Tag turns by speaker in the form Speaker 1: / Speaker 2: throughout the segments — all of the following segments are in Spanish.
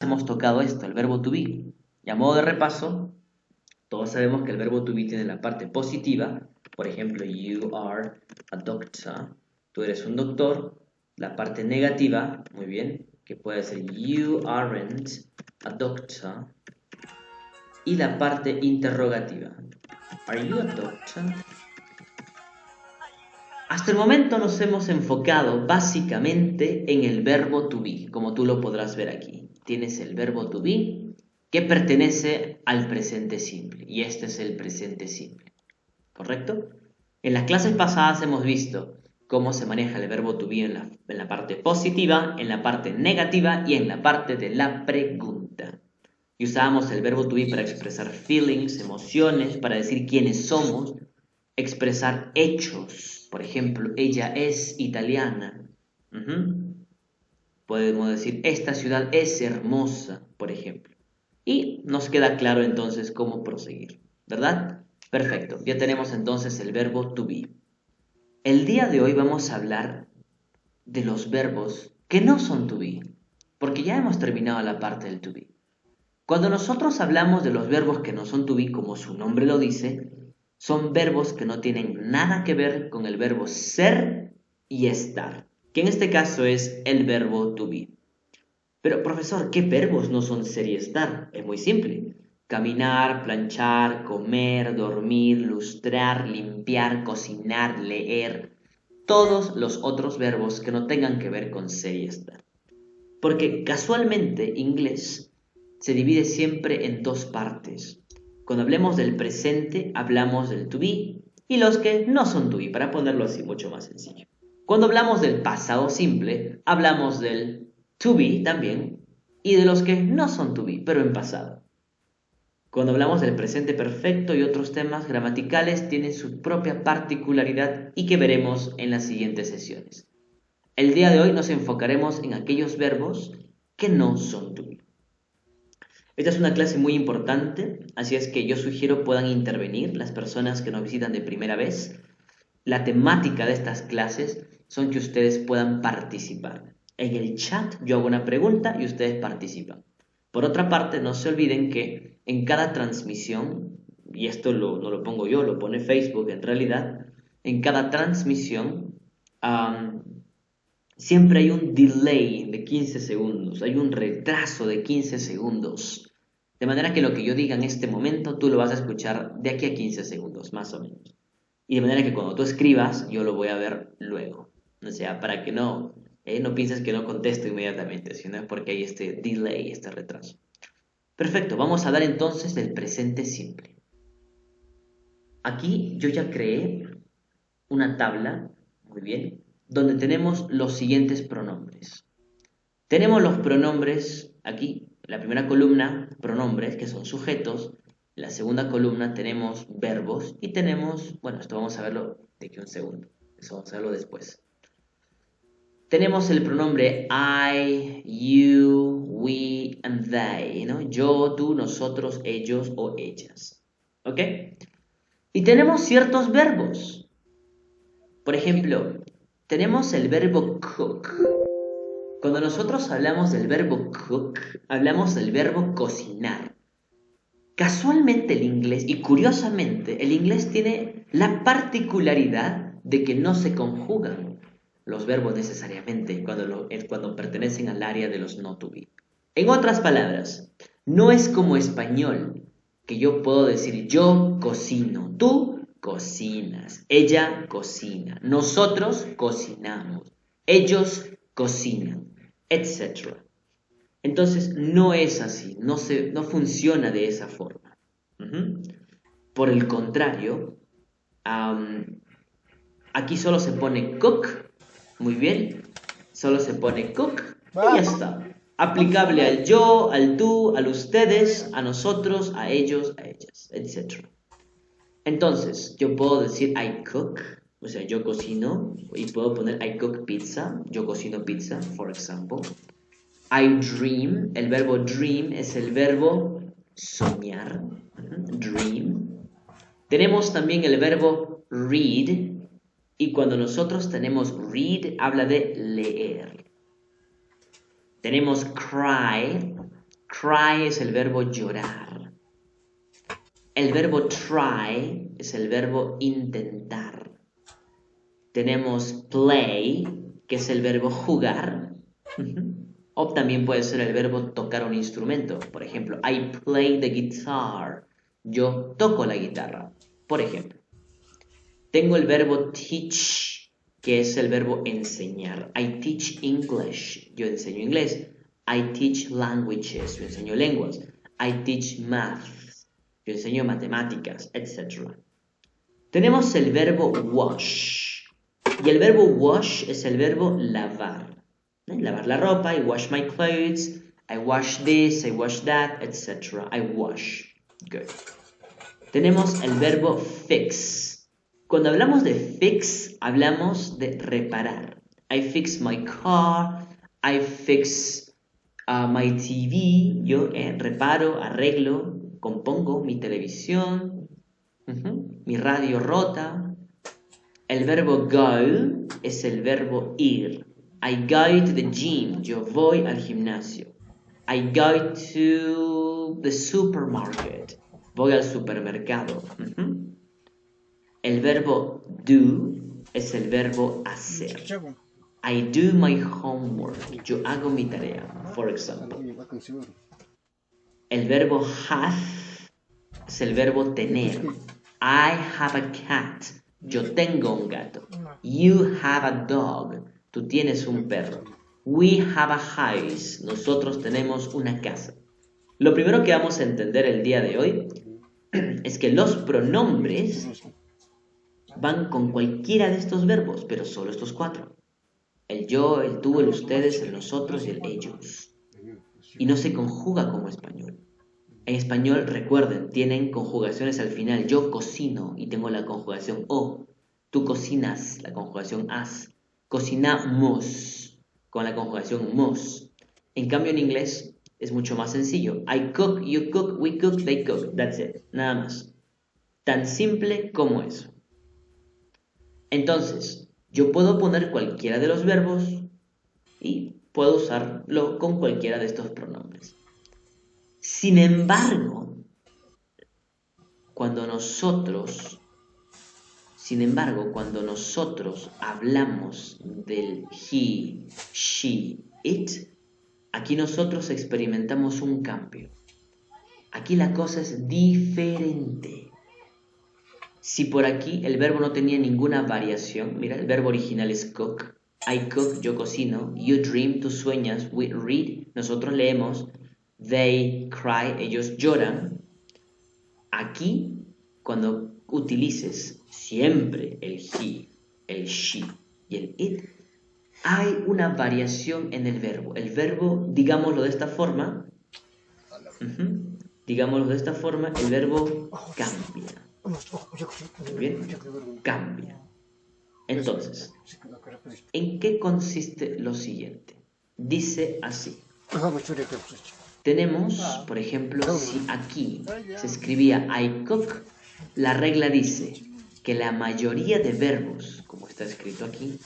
Speaker 1: hemos tocado esto, el verbo to be. Y a modo de repaso, todos sabemos que el verbo to be tiene la parte positiva. Por ejemplo, you are a doctor. Tú eres un doctor. La parte negativa, muy bien, que puede ser you aren't a doctor. Y la parte interrogativa, are you a doctor? Hasta el momento nos hemos enfocado básicamente en el verbo to be, como tú lo podrás ver aquí. Tienes el verbo to be que pertenece al presente simple, y este es el presente simple, ¿correcto? En las clases pasadas hemos visto cómo se maneja el verbo to be en la parte positiva, en la parte negativa y en la parte de la pregunta. Y usábamos el verbo to be para expresar feelings, emociones, para decir quiénes somos, expresar hechos. Por ejemplo, ella es italiana. Podemos decir, esta ciudad es hermosa, por ejemplo. Y nos queda claro entonces cómo proseguir, ¿verdad? Perfecto, ya tenemos entonces el verbo to be. El día de hoy vamos a hablar de los verbos que no son to be, porque ya hemos terminado la parte del to be. Cuando nosotros hablamos de los verbos que no son to be, como su nombre lo dice, son verbos que no tienen nada que ver con el verbo ser y estar, que en este caso es el verbo to be. Pero, profesor, ¿qué verbos no son ser y estar? Es muy simple. Caminar, planchar, comer, dormir, lustrar, limpiar, cocinar, leer. Todos los otros verbos que no tengan que ver con ser y estar. Porque casualmente inglés se divide siempre en dos partes. Cuando hablemos del presente, hablamos del to be y los que no son to be, para ponerlo así mucho más sencillo. Cuando hablamos del pasado simple, hablamos del to be también y de los que no son to be, pero en pasado. Cuando hablamos del presente perfecto y otros temas gramaticales, tienen su propia particularidad y que veremos en las siguientes sesiones. El día de hoy nos enfocaremos en aquellos verbos que no son to be. Esta es una clase muy importante, así es que yo sugiero puedan intervenir las personas que nos visitan de primera vez. La temática de estas clases son que ustedes puedan participar. En el chat yo hago una pregunta y ustedes participan. Por otra parte, no se olviden que en cada transmisión, y esto no lo pongo yo, lo pone Facebook en realidad, en cada transmisión siempre hay un delay de 15 segundos, hay un retraso de 15 segundos. De manera que lo que yo diga en este momento, tú lo vas a escuchar de aquí a 15 segundos, más o menos. Y de manera que cuando tú escribas, yo lo voy a ver luego. O sea, para que no pienses que no contesto inmediatamente, sino es porque hay este delay, este retraso. Perfecto, vamos a dar entonces el presente simple. Aquí yo ya creé una tabla, muy bien, donde tenemos los siguientes pronombres. Tenemos los pronombres aquí, en la primera columna, pronombres, que son sujetos. En la segunda columna tenemos verbos y tenemos, bueno, esto vamos a verlo de aquí un segundo, eso vamos a verlo después. Tenemos el pronombre I, you, we, and they, ¿no? Yo, tú, nosotros, ellos o ellas. ¿Ok? Y tenemos ciertos verbos. Por ejemplo, tenemos el verbo cook. Cuando nosotros hablamos del verbo cook, hablamos del verbo cocinar. Casualmente el inglés, y curiosamente, el inglés tiene la particularidad de que no se conjugan los verbos necesariamente cuando pertenecen al área de los no to be. En otras palabras, no es como español, que yo puedo decir yo cocino, tú cocinas, ella cocina, nosotros cocinamos, ellos cocinan, etc. Entonces no es así, no funciona de esa forma. Por el contrario, aquí solo se pone cook, muy bien, solo se pone cook y ya está. Aplicable al yo, al tú, al ustedes, a nosotros, a ellos, a ellas, etc. Entonces, yo puedo decir I cook, o sea, yo cocino, y puedo poner I cook pizza, yo cocino pizza, for example. I dream, el verbo dream es el verbo soñar, dream. Tenemos también el verbo read, y cuando nosotros tenemos read, habla de leer. Tenemos cry, Cry es el verbo llorar. El verbo try es el verbo intentar. Tenemos play, que es el verbo jugar. O también puede ser el verbo tocar un instrumento. Por ejemplo, I play the guitar. Yo toco la guitarra. Por ejemplo. Tengo el verbo teach, que es el verbo enseñar. I teach English. Yo enseño inglés. I teach languages. Yo enseño lenguas. I teach math. Yo enseño matemáticas, etc. Tenemos el verbo wash. Y el verbo wash es el verbo lavar. Lavar la ropa, I wash my clothes, I wash this, I wash that, etc. I wash. Good. Tenemos el verbo fix. Cuando hablamos de fix, hablamos de reparar. I fix my car, I fix my TV. Yo reparo, arreglo, compongo mi televisión, mi radio rota. El verbo go es el verbo ir. I go to the gym. Yo voy al gimnasio. I go to the supermarket. Voy al supermercado. El verbo do es el verbo hacer. I do my homework. Yo hago mi tarea, for example. El verbo have es el verbo tener. I have a cat. Yo tengo un gato. You have a dog. Tú tienes un perro. We have a house. Nosotros tenemos una casa. Lo primero que vamos a entender el día de hoy es que los pronombres van con cualquiera de estos verbos, pero solo estos 4. El yo, el tú, el ustedes, el nosotros y el ellos. Y no se conjuga como español. En español, recuerden, tienen conjugaciones al final. Yo cocino y tengo la conjugación o. Tú cocinas, la conjugación as. Cocinamos, con la conjugación mos. En cambio, en inglés es mucho más sencillo. I cook, you cook, we cook, they cook. That's it. Nada más. Tan simple como eso. Entonces, yo puedo poner cualquiera de los verbos y puedo usarlo con cualquiera de estos pronombres. Sin embargo, cuando nosotros hablamos del he, she, it, aquí nosotros experimentamos un cambio. Aquí la cosa es diferente. Si por aquí el verbo no tenía ninguna variación, mira, el verbo original es cook. I cook, yo cocino. You dream, tú sueñas. We read, nosotros leemos. They cry, ellos lloran. Aquí, cuando utilices siempre el he, el she y el it, hay una variación en el verbo. El verbo, digámoslo de esta forma, el verbo cambia. ¿Bien? Cambia. Entonces, ¿en qué consiste lo siguiente? Dice así. Tenemos, por ejemplo, si aquí se escribía I cook, la regla dice que la mayoría de verbos, como está escrito aquí,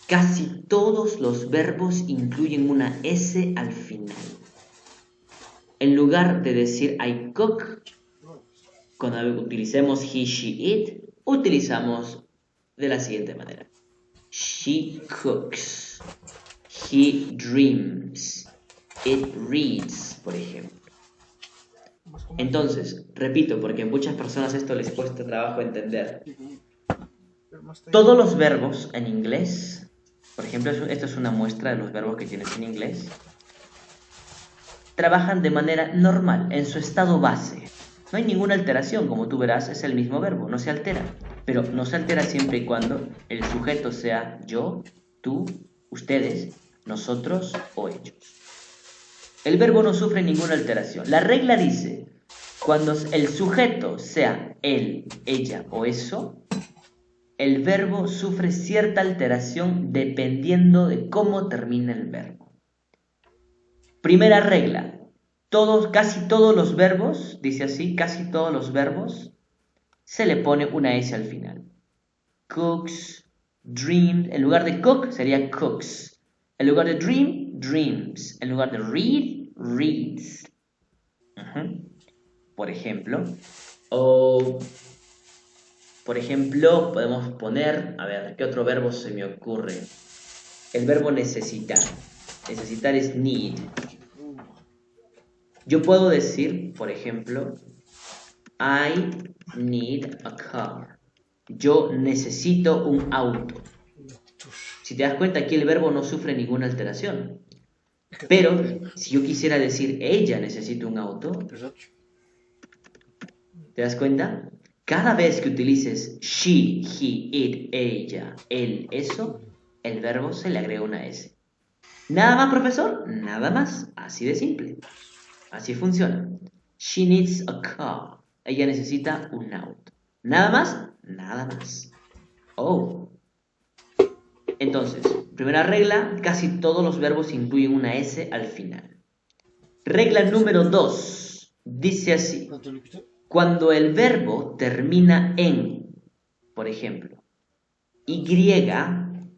Speaker 1: casi todos los verbos incluyen una S al final. En lugar de decir I cook, cuando utilicemos he, she, it, utilizamos de la siguiente manera. She cooks. He dreams. It reads, por ejemplo. Entonces, repito, porque a muchas personas esto les cuesta trabajo entender. Todos los verbos en inglés, por ejemplo, esto es una muestra de los verbos que tienes en inglés, trabajan de manera normal, en su estado base. No hay ninguna alteración, como tú verás, es el mismo verbo, no se altera. Pero no se altera siempre y cuando el sujeto sea yo, tú, ustedes, nosotros o ellos. El verbo no sufre ninguna alteración. La regla dice, cuando el sujeto sea él, ella o eso, el verbo sufre cierta alteración dependiendo de cómo termina el verbo. Primera regla. Casi todos los verbos, dice así, casi todos los verbos, se le pone una S al final. Cooks, dreamed, en lugar de cook sería cooks. En lugar de dream, dreams. En lugar de read, reads. Por ejemplo, o por ejemplo, podemos poner, a ver, ¿qué otro verbo se me ocurre? El verbo necesitar. Necesitar es need. Yo puedo decir, por ejemplo, I need a car. Yo necesito un auto. Si te das cuenta, aquí el verbo no sufre ninguna alteración. Pero, si yo quisiera decir ella necesita un auto, ¿te das cuenta? Cada vez que utilices she, he, it, ella, él, eso, el verbo se le agrega una S. ¿Nada más, profesor? Nada más. Así de simple. Así funciona. She needs a car. Ella necesita un auto. ¿Nada más? Nada más. Oh. Entonces, primera regla, casi todos los verbos incluyen una S al final. Regla número 2. Dice así. Cuando el verbo termina en, por ejemplo, Y,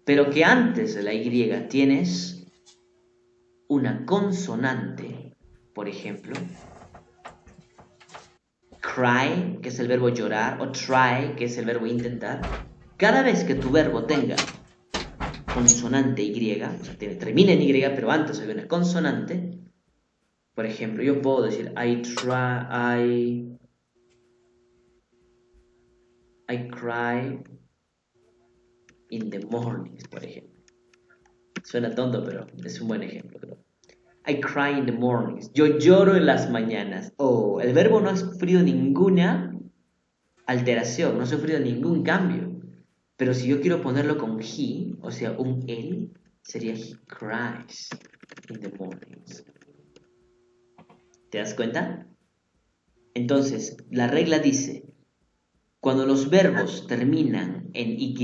Speaker 1: pero que antes de la Y tienes una consonante, por ejemplo, cry, que es el verbo llorar, o try, que es el verbo intentar, cada vez que tu verbo tenga consonante Y, o sea, termina en Y, pero antes hay una consonante, por ejemplo, yo puedo decir I cry in the mornings, por ejemplo. Suena tonto, pero es un buen ejemplo, creo. I cry in the mornings. Yo lloro en las mañanas. Oh, el verbo no ha sufrido ninguna alteración, no ha sufrido ningún cambio. Pero si yo quiero ponerlo con he, o sea, un él, sería he cries in the mornings. ¿Te das cuenta? Entonces, la regla dice, cuando los verbos terminan en Y,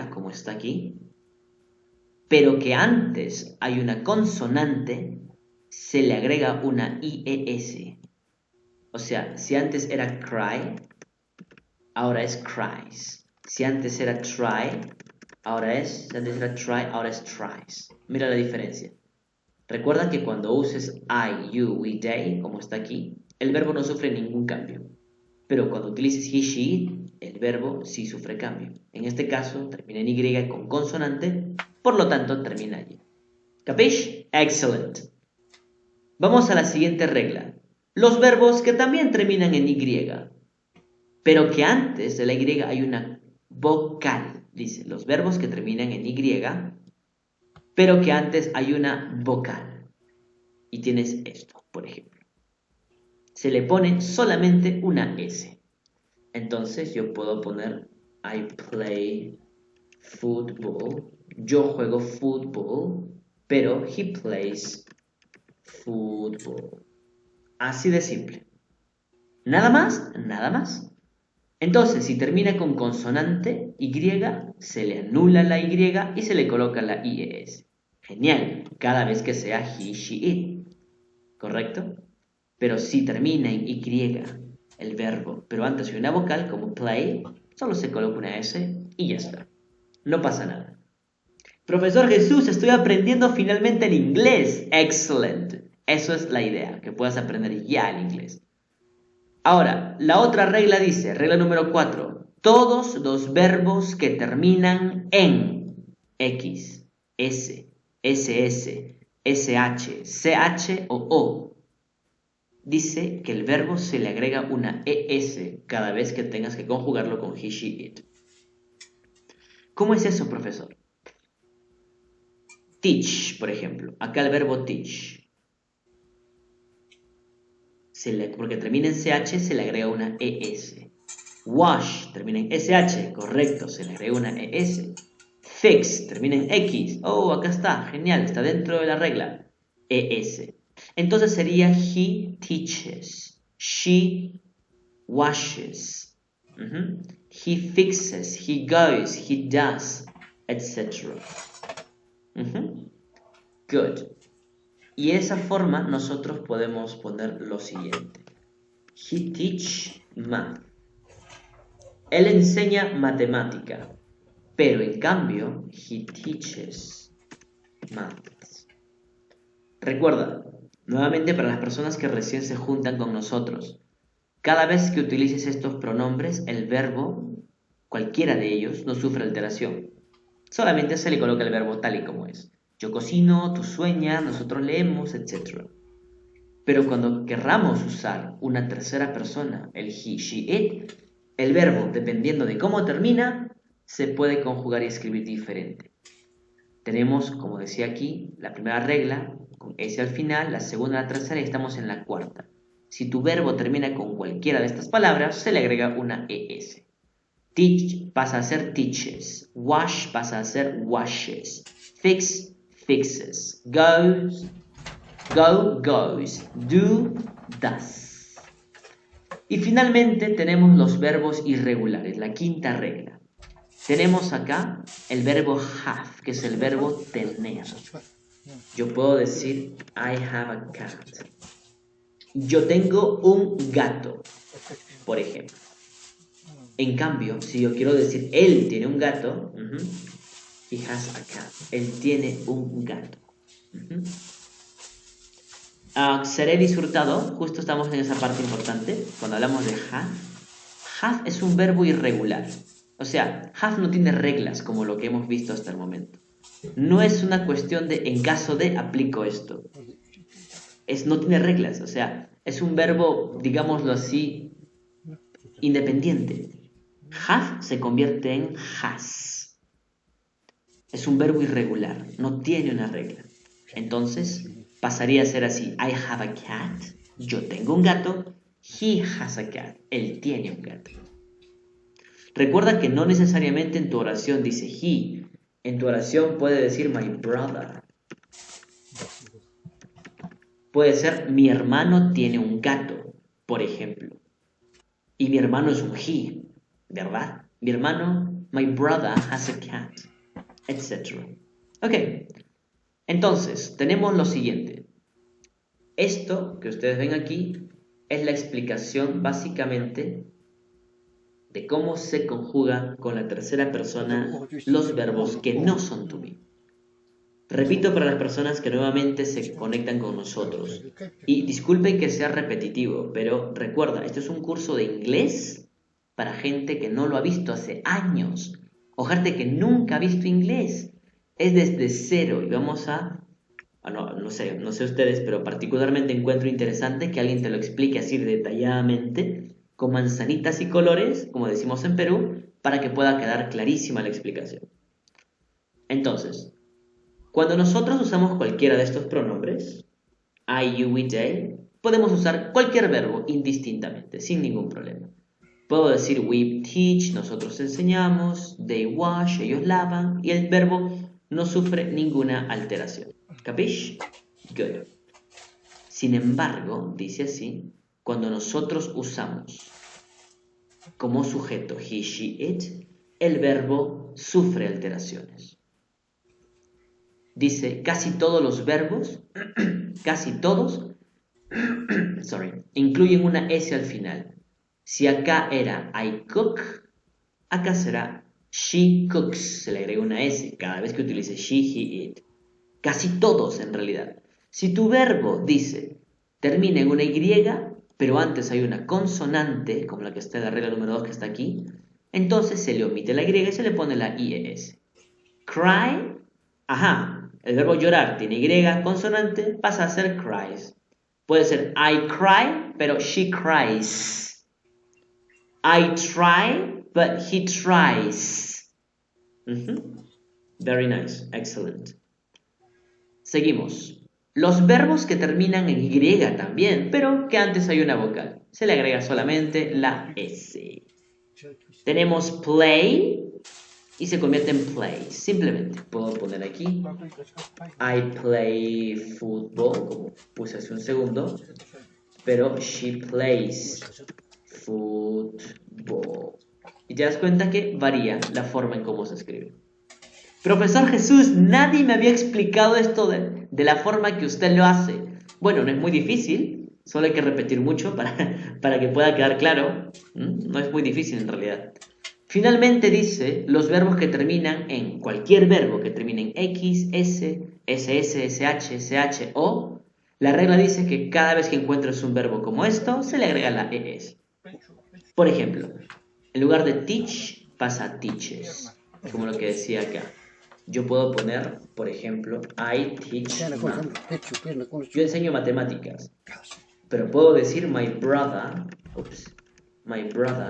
Speaker 1: como está aquí, pero que antes hay una consonante, se le agrega una IES. O sea, si antes era cry, ahora es cries. Si antes era try, si antes era try, ahora es tries. Mira la diferencia. Recuerda que cuando uses I, you, we, they, como está aquí, el verbo no sufre ningún cambio. Pero cuando utilices he, she, el verbo sí sufre cambio. En este caso, termina en Y con consonante, por lo tanto, termina allí. ¿Capish? Excellent. Vamos a la siguiente regla. Los verbos que también terminan en Y, pero que antes de la Y hay una vocal. Dice, los verbos que terminan en Y, pero que antes hay una vocal. Y tienes esto, por ejemplo. Se le pone solamente una S. Entonces yo puedo poner I play football. Yo juego fútbol, pero he plays football. Así de simple. Nada más, nada más. Entonces, si termina con consonante Y, se le anula la Y y se le coloca la IES. Genial, cada vez que sea he, she, it. ¿Correcto? Pero si termina en Y el verbo, pero antes hay una vocal como play, solo se coloca una S y ya está. No pasa nada. Profesor Jesús, estoy aprendiendo finalmente el inglés. Excellent. Eso es la idea, que puedas aprender ya el inglés. Ahora, la otra regla dice, regla número 4, todos los verbos que terminan en X, S, SS, SH, CH o dice que el verbo se le agrega una ES cada vez que tengas que conjugarlo con he, she, it. ¿Cómo es eso, profesor? Teach, por ejemplo. Acá el verbo teach. Porque termina en CH, se le agrega una ES. Wash, termina en SH, correcto, se le agrega una ES. Fix, termina en X. Oh, acá está, genial, está dentro de la regla. ES. Entonces sería he teaches, she washes, he fixes, he goes, he does, etc. Good. Y de esa forma nosotros podemos poner lo siguiente. He teach math. Él enseña matemática, pero en cambio, he teaches maths. Recuerda, Nuevamente, para las personas que recién se juntan con nosotros, cada vez que utilices estos pronombres, el verbo, cualquiera de ellos, no sufre alteración. Solamente se le coloca el verbo tal y como es. Yo cocino, tú sueñas, nosotros leemos, etc. Pero cuando querramos usar una tercera persona, el he, she, it, el verbo, dependiendo de cómo termina, se puede conjugar y escribir diferente. Tenemos, como decía aquí, la primera regla, con S al final, la segunda, la tercera y estamos en la cuarta. Si tu verbo termina con cualquiera de estas palabras, se le agrega una ES. Teach pasa a ser teaches. Wash pasa a ser washes. Fix, fixes. Goes, go, goes. Do, does. Y finalmente tenemos los verbos irregulares, la quinta regla. Tenemos acá el verbo have, que es el verbo tener. Yo puedo decir I have a cat. Yo tengo un gato, por ejemplo. En cambio, si yo quiero decir él tiene un gato, he has a cat. Él tiene un gato. Seré disfrutado. Justo estamos en esa parte importante. Cuando hablamos de have. Have es un verbo irregular. O sea, have no tiene reglas como lo que hemos visto hasta el momento. No es una cuestión de en caso de aplico esto. No tiene reglas. O sea, es un verbo, digámoslo así, independiente. Have se convierte en has. Es un verbo irregular, no tiene una regla. Entonces, pasaría a ser así. I have a cat. Yo tengo un gato. He has a cat. Él tiene un gato. Recuerda que no necesariamente en tu oración dice he. En tu oración puede decir my brother. Puede ser mi hermano tiene un gato, por ejemplo. Y mi hermano es un he, ¿verdad? Mi hermano, my brother has a cat, etc. Ok, entonces tenemos lo siguiente. Esto que ustedes ven aquí es la explicación básicamente de cómo se conjugan con la tercera persona los verbos que no son to be. Repito para las personas que nuevamente se conectan con nosotros. Y disculpen que sea repetitivo, pero recuerda, esto es un curso de inglés para gente que no lo ha visto hace años. O gente que nunca ha visto inglés. Es desde cero y vamos a... no sé ustedes, pero particularmente encuentro interesante que alguien te lo explique así detalladamente, con manzanitas y colores, como decimos en Perú, para que pueda quedar clarísima la explicación. Entonces, cuando nosotros usamos cualquiera de estos pronombres, I, you, we, they, podemos usar cualquier verbo indistintamente, sin ningún problema. Puedo decir we teach, nosotros enseñamos, they wash, ellos lavan, y el verbo no sufre ninguna alteración. ¿Capish? Good. Sin embargo, dice así, cuando nosotros usamos como sujeto he, she, it, el verbo sufre alteraciones. Dice, casi todos los verbos, casi todos, incluyen una S al final. Si acá era I cook, acá será she cooks. Se le agrega una S cada vez que utilice she, he, it. Casi todos en realidad. Si tu verbo dice, termina en una Y, pero antes hay una consonante, como la que está en la regla número 2 que está aquí, entonces se le omite la Y y se le pone la IES. Cry, el verbo llorar tiene Y consonante, pasa a ser cries. Puede ser I cry, pero she cries. I try, but he tries. Very nice, excellent. Seguimos. Los verbos que terminan en Y también, pero que antes hay una vocal. Se le agrega solamente la S. Tenemos play y se convierte en play. Simplemente puedo poner aquí I play football, como puse hace un segundo, pero she plays football. Y te das cuenta que varía la forma en cómo se escribe. Profesor Jesús, nadie me había explicado esto de la forma que usted lo hace. Bueno, no es muy difícil, solo hay que repetir mucho para que pueda quedar claro. No es muy difícil en realidad. Finalmente dice los verbos que terminan cualquier verbo que termine en X, S, SS, SH, SH o La regla dice que cada vez que encuentres un verbo como esto, se le agrega la ES. Por ejemplo, en lugar de teach, pasa a teaches, como lo que decía acá. Yo puedo poner, por ejemplo, I teach math. Yo enseño matemáticas, pero puedo decir my brother,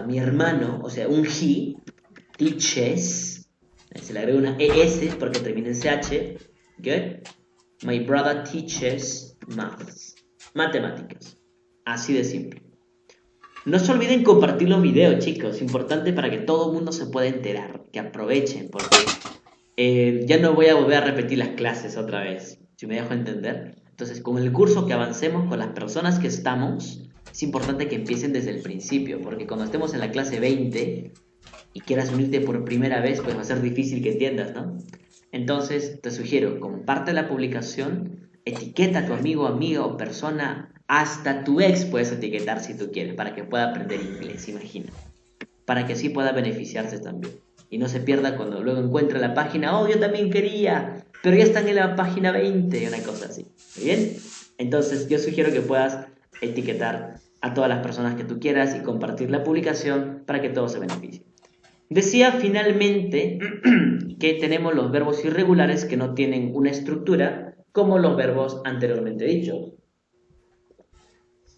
Speaker 1: mi hermano, o sea, un he, teaches, se le agrega una ES porque termina en CH, good. My brother teaches maths, matemáticas, así de simple. No se olviden compartir los videos, chicos, importante para que todo el mundo se pueda enterar, que aprovechen, porque ya no voy a volver a repetir las clases otra vez, si me dejo entender. Entonces, con el curso que avancemos, con las personas que estamos, es importante que empiecen desde el principio, porque cuando estemos en la clase 20 y quieras unirte por primera vez, pues va a ser difícil que entiendas, ¿no? Entonces, te sugiero, comparte la publicación, etiqueta a tu amigo, amiga o persona, hasta tu ex puedes etiquetar si tú quieres, para que pueda aprender inglés, imagina. Para que así pueda beneficiarse también. Y no se pierda cuando luego encuentre la página, oh, yo también quería, pero ya están en la página 20, una cosa así. ¿Muy bien? Entonces, yo sugiero que puedas etiquetar a todas las personas que tú quieras y compartir la publicación para que todos se beneficien. Decía finalmente que tenemos los verbos irregulares que no tienen una estructura como los verbos anteriormente dichos.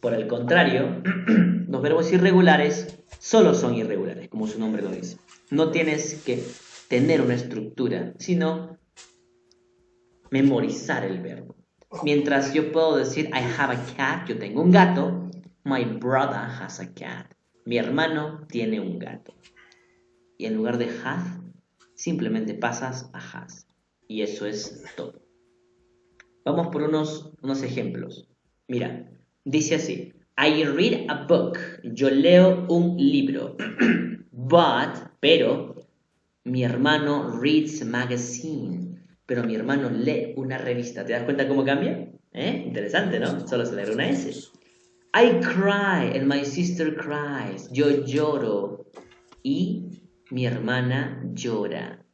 Speaker 1: Por el contrario, los verbos irregulares solo son irregulares, como su nombre lo dice. No tienes que tener una estructura, sino memorizar el verbo. Mientras yo puedo decir I have a cat, yo tengo un gato, my brother has a cat. Mi hermano tiene un gato. Y en lugar de have, simplemente pasas a has. Y eso es todo. Vamos por unos ejemplos. Mira, dice así. I read a book. Yo leo un libro. Pero, mi hermano reads a magazine. Pero mi hermano lee una revista. ¿Te das cuenta cómo cambia? Interesante, ¿no? Solo se le da una S. I cry and my sister cries. Yo lloro y mi hermana llora,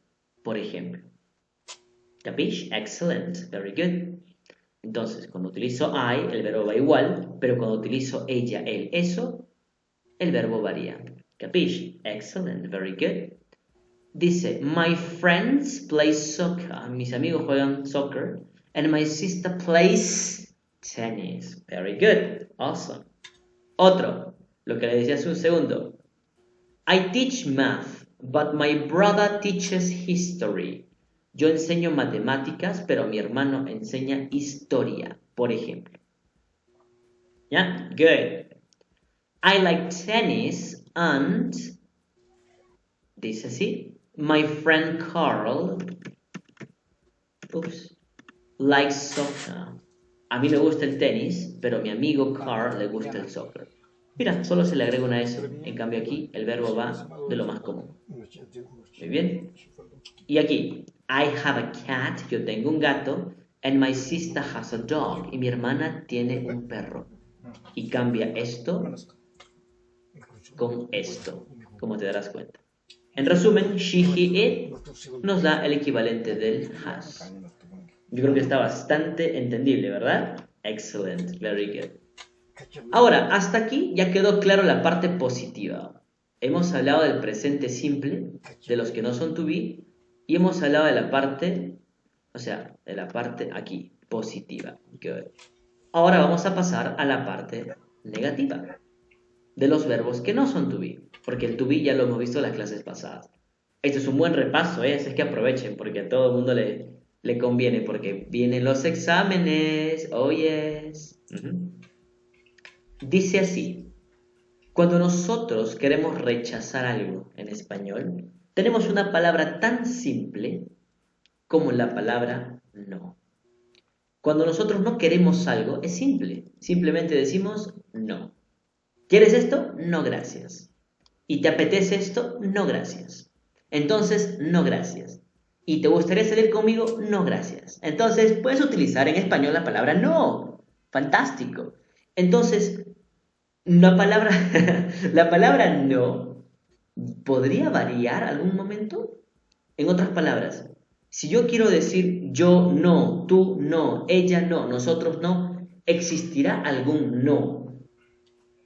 Speaker 1: por ejemplo. ¿Capish? Excellent. Very good. Entonces, cuando utilizo I, el verbo va igual, pero cuando utilizo ella, él, eso, el verbo varía. ¿Capish? Excellent. Very good. Dice, my friends play soccer. Mis amigos juegan soccer. And my sister plays tennis. Very good. Awesome. Otro, lo que le decía hace un segundo. I teach math, but my brother teaches history. Yo enseño matemáticas, pero mi hermano enseña historia, por ejemplo. ¿Ya? Good. I like tennis and, dice así, my friend Carl, likes soccer. A mí me gusta el tenis, pero a mi amigo Carl le gusta el soccer. Mira, solo se le agrega una S. En cambio aquí el verbo va de lo más común. Muy bien. Y aquí, I have a cat, yo tengo un gato, and my sister has a dog, y mi hermana tiene un perro. Y cambia esto con esto, como te darás cuenta. En resumen, she, he, it nos da el equivalente del has. Yo creo que está bastante entendible, ¿verdad? Excellent, very good. Ahora, hasta aquí ya quedó claro la parte positiva. Hemos hablado del presente simple, de los que no son to be, y hemos hablado de la parte, de la parte aquí, positiva. Good. Ahora vamos a pasar a la parte negativa, de los verbos que no son to be, porque el to be ya lo hemos visto en las clases pasadas. Esto es un buen repaso, así que aprovechen, porque a todo el mundo le conviene, porque vienen los exámenes, oh yes. Dice así, cuando nosotros queremos rechazar algo en español, tenemos una palabra tan simple como la palabra no. Cuando nosotros no queremos algo, es simple. Simplemente decimos no. ¿Quieres esto? No, gracias. ¿Y te apetece esto? No, gracias. Entonces, no, gracias. ¿Y te gustaría salir conmigo? No, gracias. Entonces, puedes utilizar en español la palabra no. Fantástico. Entonces, la palabra no podría variar algún momento. En otras palabras, si yo quiero decir yo no, tú no, ella no, nosotros no, ¿Existirá algún no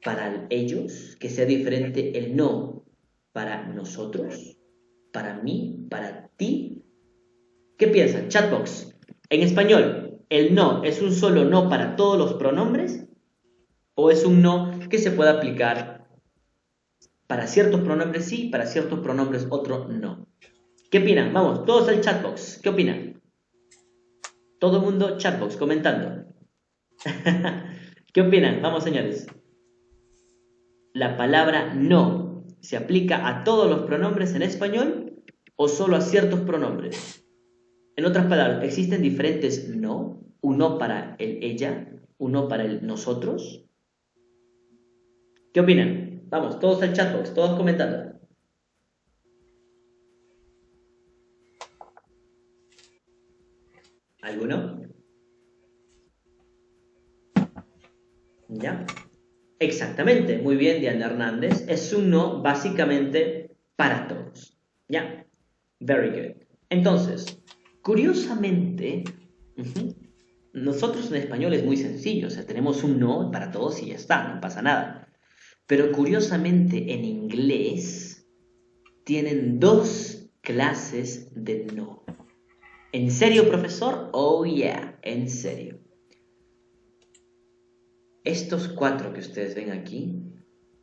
Speaker 1: para ellos que sea diferente el no para nosotros, para mí, para ti? ¿Qué piensan? Chatbox. En español, ¿el no es un solo no para todos los pronombres? ¿O es un no que se puede aplicar para ciertos pronombres sí, para ciertos pronombres otro no? ¿Qué opinan? Vamos, todos al chatbox. ¿Qué opinan? Todo el mundo chatbox comentando. ¿Qué opinan? Vamos, señores. ¿La palabra no se aplica a todos los pronombres en español o solo a ciertos pronombres? En otras palabras, ¿existen diferentes no? ¿Un no para el ella? ¿Un no para el nosotros? ¿Qué opinan? Vamos, todos al chatbox, todos comentando. ¿Alguno? ¿Ya? Exactamente, muy bien, Diana Hernández. Es un no básicamente para todos. ¿Ya? Very good. Entonces, curiosamente, nosotros en español es muy sencillo, o sea, tenemos un no para todos y ya está, no pasa nada. Pero curiosamente en inglés tienen dos clases de no. ¿En serio, profesor? Oh yeah, en serio. Estos cuatro que ustedes ven aquí,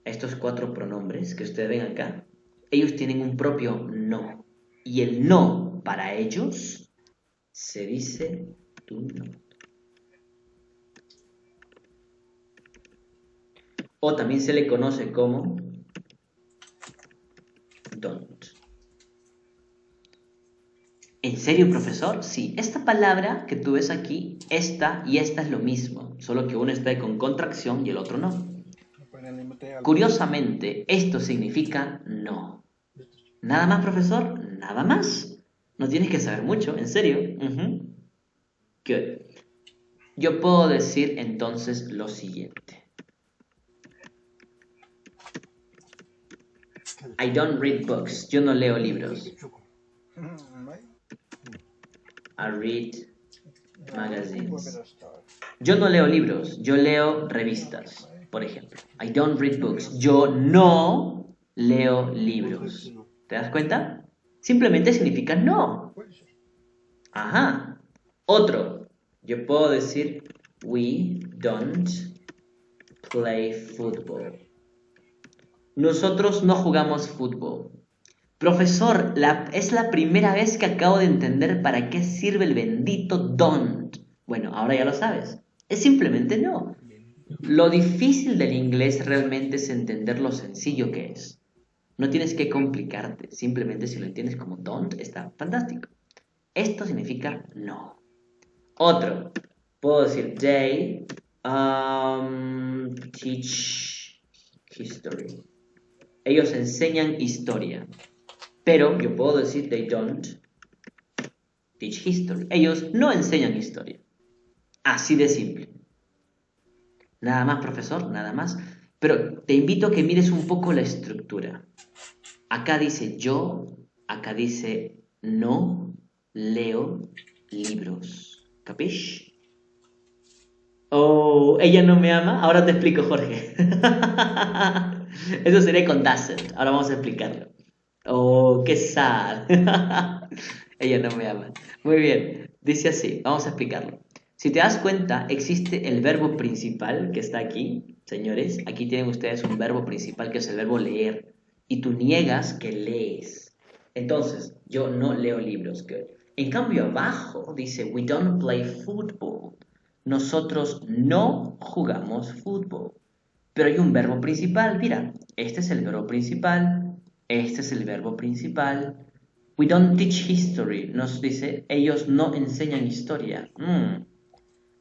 Speaker 1: estos cuatro pronombres que ustedes ven acá, ellos tienen un propio no. Y el no para ellos se dice do not. O también se le conoce como don't. ¿En serio, profesor? Sí, esta palabra que tú ves aquí, esta y esta es lo mismo, solo que uno está con contracción y el otro no. Curiosamente, esto significa no. ¿Nada más, profesor? Nada más. No tienes que saber mucho, en serio. Good. Yo puedo decir entonces lo siguiente. I don't read books. Yo no leo libros. I read magazines. Yo no leo libros, yo leo revistas, por ejemplo. I don't read books. Yo no leo libros. ¿Te das cuenta? Simplemente significa no. Ajá. Otro. Yo puedo decir we don't play football. Nosotros no jugamos fútbol. Profesor, es la primera vez que acabo de entender para qué sirve el bendito don't. Bueno, ahora ya lo sabes. Es simplemente no. Lo difícil del inglés realmente es entender lo sencillo que es. No tienes que complicarte. Simplemente si lo entiendes como don't, está fantástico. Esto significa no. Otro. Puedo decir they teach history. Ellos enseñan historia. Pero yo puedo decir they don't teach history. Ellos no enseñan historia. Así de simple. Nada más, profesor, nada más. Pero te invito a que mires un poco la estructura. Acá dice yo, acá dice no leo libros. ¿Capish? Oh, ella no me ama. Ahora te explico, Jorge. Eso sería con doesn't. Ahora vamos a explicarlo. Oh, qué sad. Ella no me ama. Muy bien. Dice así. Vamos a explicarlo. Si te das cuenta, existe el verbo principal que está aquí. Señores, aquí tienen ustedes un verbo principal que es el verbo leer. Y tú niegas que lees. Entonces, yo no leo libros. En cambio, abajo dice, we don't play football. Nosotros no jugamos fútbol. Pero hay un verbo principal. Mira, este es el verbo principal. Este es el verbo principal. We don't teach history. Nos dice, ellos no enseñan historia.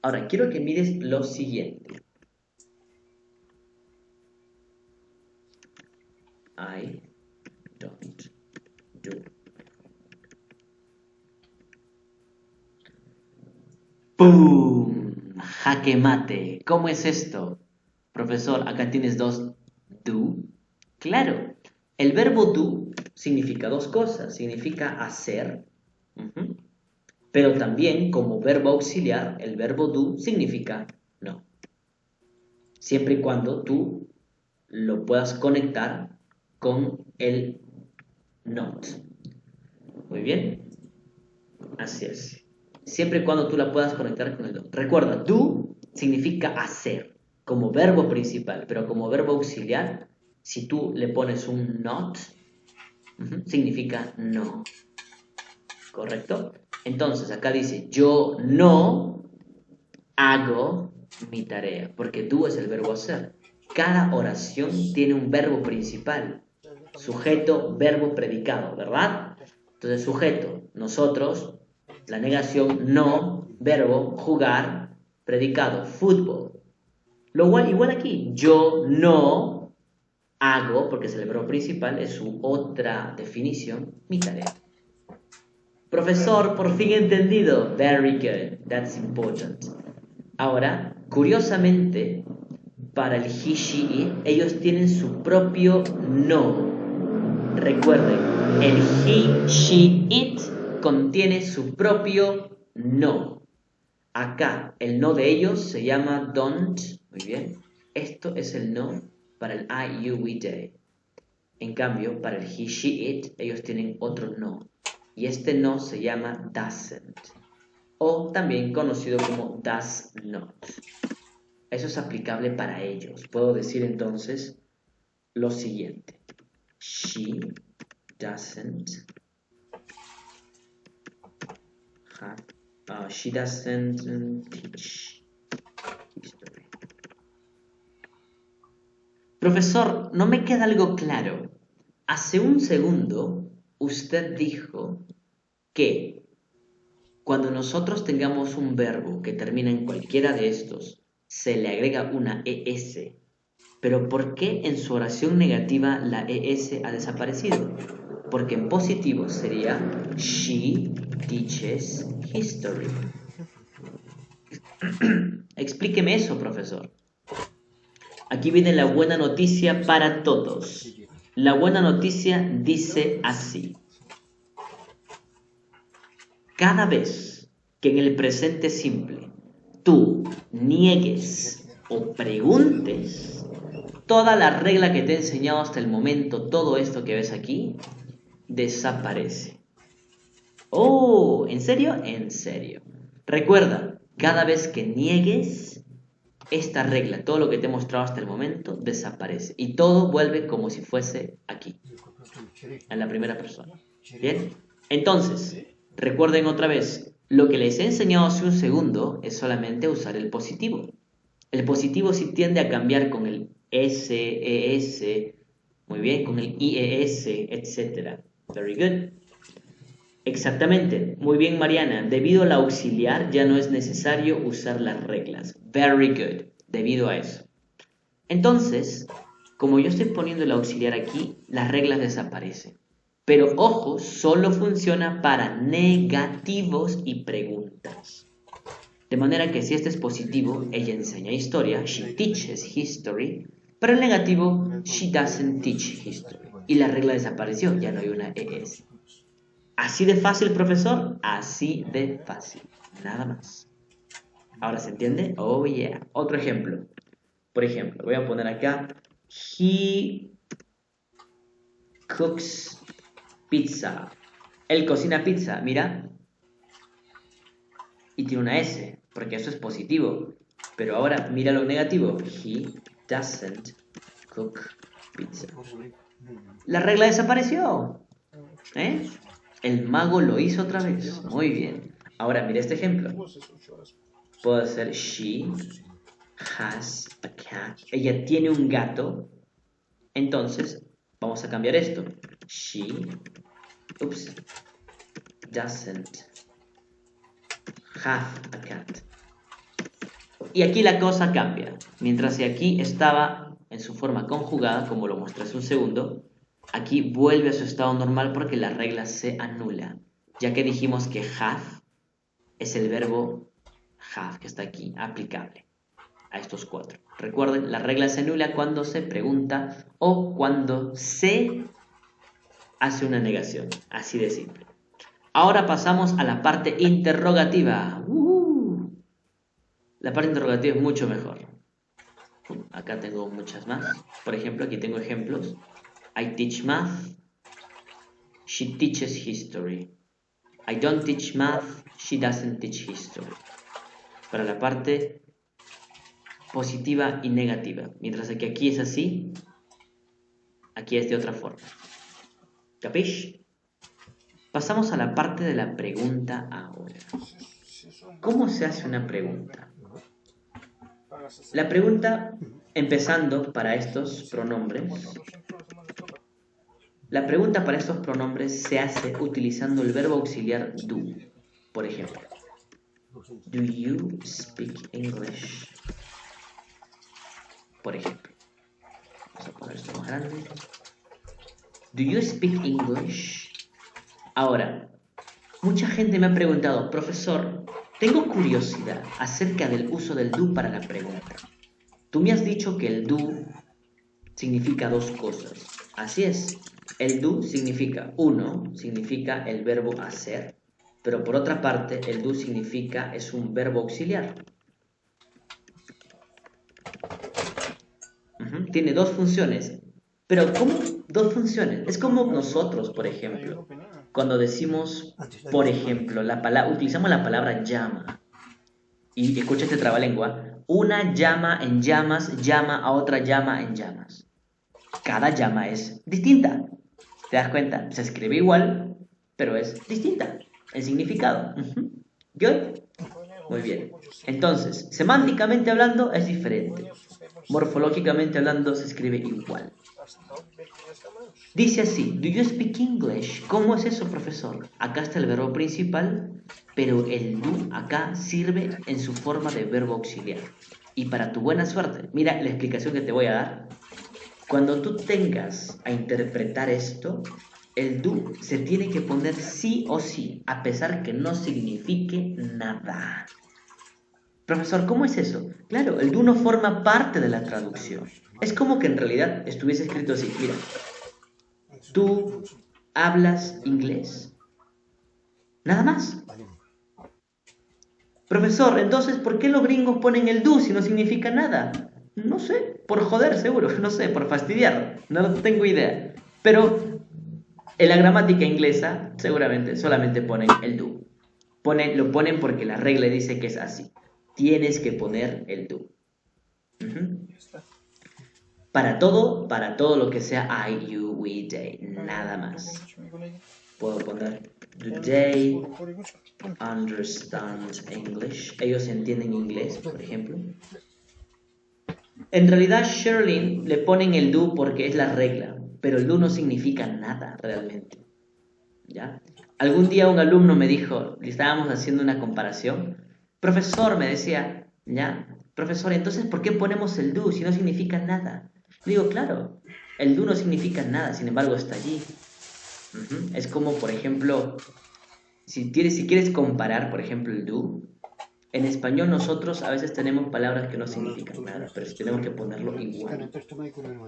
Speaker 1: Ahora, quiero que mires lo siguiente. I don't do. ¡Pum! Jaque mate. ¿Cómo es esto? Profesor, acá tienes dos do. Claro, el verbo do significa dos cosas. Significa hacer, pero también como verbo auxiliar, el verbo do significa no. siempre y cuando tú lo puedas conectar con el not. Muy bien, así es. Siempre y cuando tú la puedas conectar con el not. Recuerda, do significa hacer como verbo principal, pero como verbo auxiliar, si tú le pones un not, significa no. ¿Correcto? Entonces, acá dice, yo no hago mi tarea, porque do es el verbo hacer. Cada oración tiene un verbo principal, sujeto, verbo, predicado, ¿verdad? Entonces, sujeto, nosotros, la negación, no, verbo, jugar, predicado, fútbol. Igual aquí, yo no hago, porque es el verbo principal, es su otra definición, mi tarea. Profesor, por fin entendido. Very good. That's important. Ahora, curiosamente, para el he, she, it, ellos tienen su propio no. Recuerden, el he, she, it contiene su propio no. Acá, el no de ellos se llama don't. Muy bien. Esto es el no para el I, you, we, they. En cambio, para el he, she, it, ellos tienen otro no. Y este no se llama doesn't, o también conocido como does not. Eso es aplicable para ellos. Puedo decir entonces lo siguiente. She doesn't teach history. Profesor, no me queda algo claro. Hace un segundo usted dijo que cuando nosotros tengamos un verbo que termina en cualquiera de estos, se le agrega una ES. Pero ¿por qué en su oración negativa la ES ha desaparecido? Porque en positivo sería She teaches history. Explíqueme eso, profesor. Aquí viene la buena noticia para todos. La buena noticia dice así. Cada vez que en el presente simple tú niegues o preguntes, toda la regla que te he enseñado hasta el momento, todo esto que ves aquí, desaparece. Oh, ¿en serio? En serio. Recuerda, cada vez que niegues esta regla, todo lo que te he mostrado hasta el momento, desaparece. Y todo vuelve como si fuese aquí, en la primera persona. ¿Bien? Entonces, recuerden otra vez, lo que les he enseñado hace un segundo es solamente usar el positivo. El positivo sí tiende a cambiar con el S, muy bien, con el IES, etc. Very good. Exactamente, muy bien Mariana, debido al auxiliar ya no es necesario usar las reglas. Very good, debido a eso. Entonces, como yo estoy poniendo el auxiliar aquí, las reglas desaparecen. Pero ojo, solo funciona para negativos y preguntas. De manera que si este es positivo, ella enseña historia, she teaches history. Pero el negativo, she doesn't teach history. Y la regla desapareció, ya no hay una ES. ¿Así de fácil, profesor? Así de fácil, nada más. ¿Ahora se entiende? Oh yeah. Otro ejemplo. Por ejemplo, voy a poner acá, he cooks pizza. Él cocina pizza, mira. Y tiene una S, porque eso es positivo. Pero ahora, mira lo negativo. He doesn't cook pizza. La regla desapareció. ¿Eh? El mago lo hizo otra vez. Muy bien. Ahora, mira este ejemplo. Puedo hacer she has a cat. Ella tiene un gato. Entonces, vamos a cambiar esto. She doesn't have a cat. Y aquí la cosa cambia. Mientras que aquí estaba en su forma conjugada, como lo mostré hace un segundo, aquí vuelve a su estado normal porque la regla se anula. Ya que dijimos que have es el verbo have, que está aquí, aplicable a estos cuatro. Recuerden, la regla se anula cuando se pregunta o cuando se hace una negación. Así de simple. Ahora pasamos a la parte interrogativa. La parte interrogativa es mucho mejor. Acá tengo muchas más. Por ejemplo, aquí tengo ejemplos. I teach math. She teaches history. I don't teach math. She doesn't teach history. Para la parte positiva y negativa. Mientras que aquí es así, aquí es de otra forma. ¿Capish? Pasamos a la parte de la pregunta ahora. ¿Cómo se hace una pregunta? La pregunta, empezando para estos pronombres, la pregunta para estos pronombres se hace utilizando el verbo auxiliar do. Por ejemplo, do you speak English? Por ejemplo, vamos a poner esto más grande. Do you speak English? Ahora, mucha gente me ha preguntado, profesor, tengo curiosidad acerca del uso del do para la pregunta. Tú me has dicho que el do significa dos cosas. Así es, el do significa, uno, significa el verbo hacer, pero por otra parte, el do significa, es un verbo auxiliar. Tiene dos funciones. Pero ¿cómo dos funciones? Es como nosotros, por ejemplo, cuando decimos, por ejemplo, utilizamos la palabra llama. Y escucha este trabalengua. Una llama en llamas llama a otra llama en llamas. Cada llama es distinta. ¿Te das cuenta? Se escribe igual, pero es distinta en significado. ¿Good? Muy bien. Entonces, semánticamente hablando es diferente. Morfológicamente hablando se escribe igual. Dice así, do you speak English? ¿Cómo es eso, profesor? Acá está el verbo principal, pero el do acá sirve en su forma de verbo auxiliar. Y para tu buena suerte, mira la explicación que te voy a dar. Cuando tú tengas a interpretar esto, el do se tiene que poner sí o sí, a pesar que no signifique nada. Profesor, ¿cómo es eso? Claro, el do no forma parte de la traducción. Es como que en realidad estuviese escrito así. Mira, ¿tú hablas inglés? Nada más. Profesor, entonces, ¿por qué los gringos ponen el do si no significa nada? No sé, por joder seguro, no sé, por fastidiar, no tengo idea. Pero en la gramática inglesa seguramente solamente ponen el do. Lo ponen porque la regla dice que es así. Tienes que poner el do. Para todo lo que sea I, you, we, they, nada más. Puedo poner, do they understand English? Ellos entienden inglés, por ejemplo. En realidad, Sherlyn le ponen el do porque es la regla, pero el do no significa nada realmente. ¿Ya? Algún día un alumno me dijo, le estábamos haciendo una comparación, profesor, me decía, ¿ya? Profesor, entonces, ¿por qué ponemos el do si no significa nada? Le digo, claro, el do no significa nada, sin embargo está allí. Es como, por ejemplo, si quieres comparar, por ejemplo, el do, en español nosotros a veces tenemos palabras que no significan nada, pero tenemos que ponerlo igual.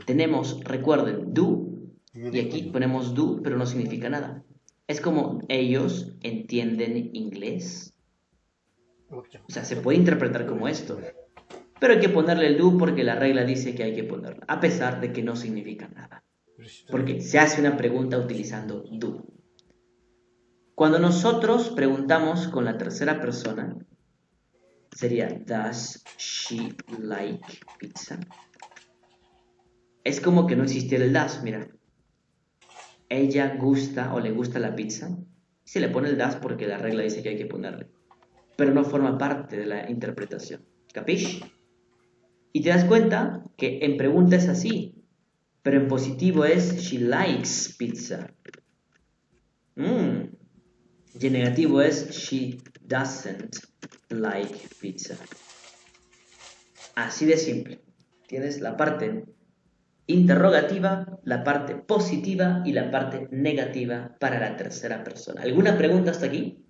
Speaker 1: Tenemos, recuerden, do, y aquí ponemos do, pero no significa nada. Es como ellos entienden inglés. O sea, se puede interpretar como esto. Pero hay que ponerle el do porque la regla dice que hay que ponerlo, a pesar de que no significa nada. Porque se hace una pregunta utilizando do. Cuando nosotros preguntamos con la tercera persona, sería Does she like pizza? Es como que no existiera el does, mira. Ella gusta o le gusta la pizza. Se le pone el does porque la regla dice que hay que ponerle. Pero no forma parte de la interpretación. ¿Capish? Y te das cuenta que en pregunta es así. Pero en positivo es she likes pizza. Y en negativo es she doesn't like pizza. Así de simple. Tienes la parte interrogativa, la parte positiva y la parte negativa para la tercera persona. ¿Alguna pregunta hasta aquí?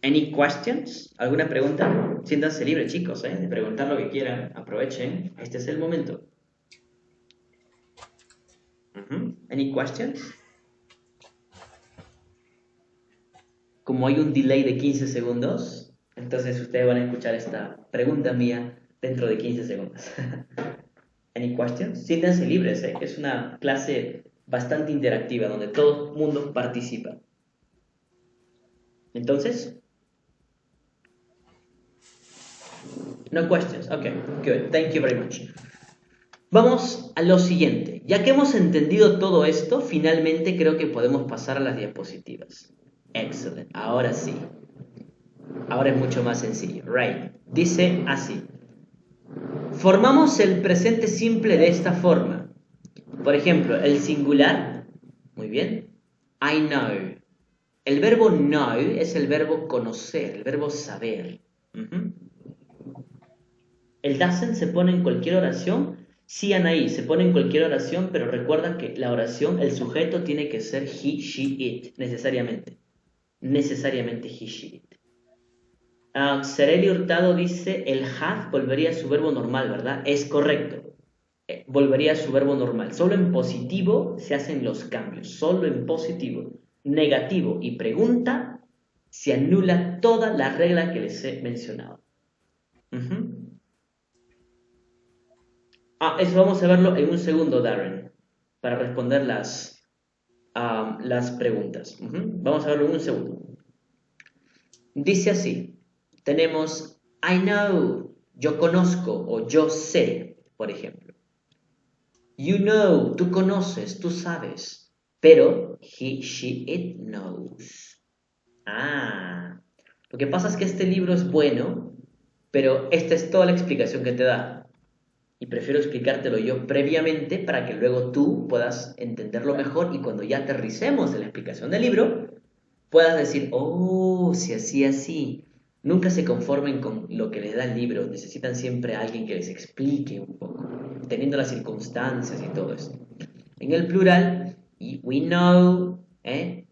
Speaker 1: Any questions? ¿Alguna pregunta? Siéntanse libres, chicos, de preguntar lo que quieran. Aprovechen. Este es el momento. Any questions? como hay un delay de 15 segundos, entonces ustedes van a escuchar esta pregunta mía dentro de 15 segundos. Any questions? Siéntanse libres, que es una clase bastante interactiva donde todo el mundo participa. Entonces, no questions. Okay, good. Thank you very much. Vamos a lo siguiente. Ya que hemos entendido todo esto, finalmente creo que podemos pasar a las diapositivas. Excellent. Ahora sí. Ahora es mucho más sencillo. Right. Dice así. Formamos el presente simple de esta forma. Por ejemplo, el singular. Muy bien. I know. El verbo know es el verbo conocer, el verbo saber. El doesn't se pone en cualquier oración. Sí, Anaí, se pone en cualquier oración, pero recuerda que la oración, el sujeto tiene que ser he, she, it, necesariamente. Necesariamente he, she, it. Sereli Hurtado dice, el have volvería a su verbo normal, ¿verdad? Es correcto. Volvería a su verbo normal. Solo en positivo se hacen los cambios. Solo en positivo. Negativo y pregunta se anula toda la regla que les he mencionado. Eso vamos a verlo en un segundo, Darren, para responder las preguntas. Vamos a verlo en un segundo. Dice así, tenemos I know, yo conozco o yo sé, por ejemplo. You know, tú conoces, tú sabes, pero he, she, it knows. Lo que pasa es que este libro es bueno, pero esta es toda la explicación que te da. Y prefiero explicártelo yo previamente para que luego tú puedas entenderlo mejor y cuando ya aterricemos en la explicación del libro, puedas decir, oh, si así, así. Nunca se conformen con lo que les da el libro, necesitan siempre a alguien que les explique un poco, teniendo las circunstancias y todo esto. En el plural, we know,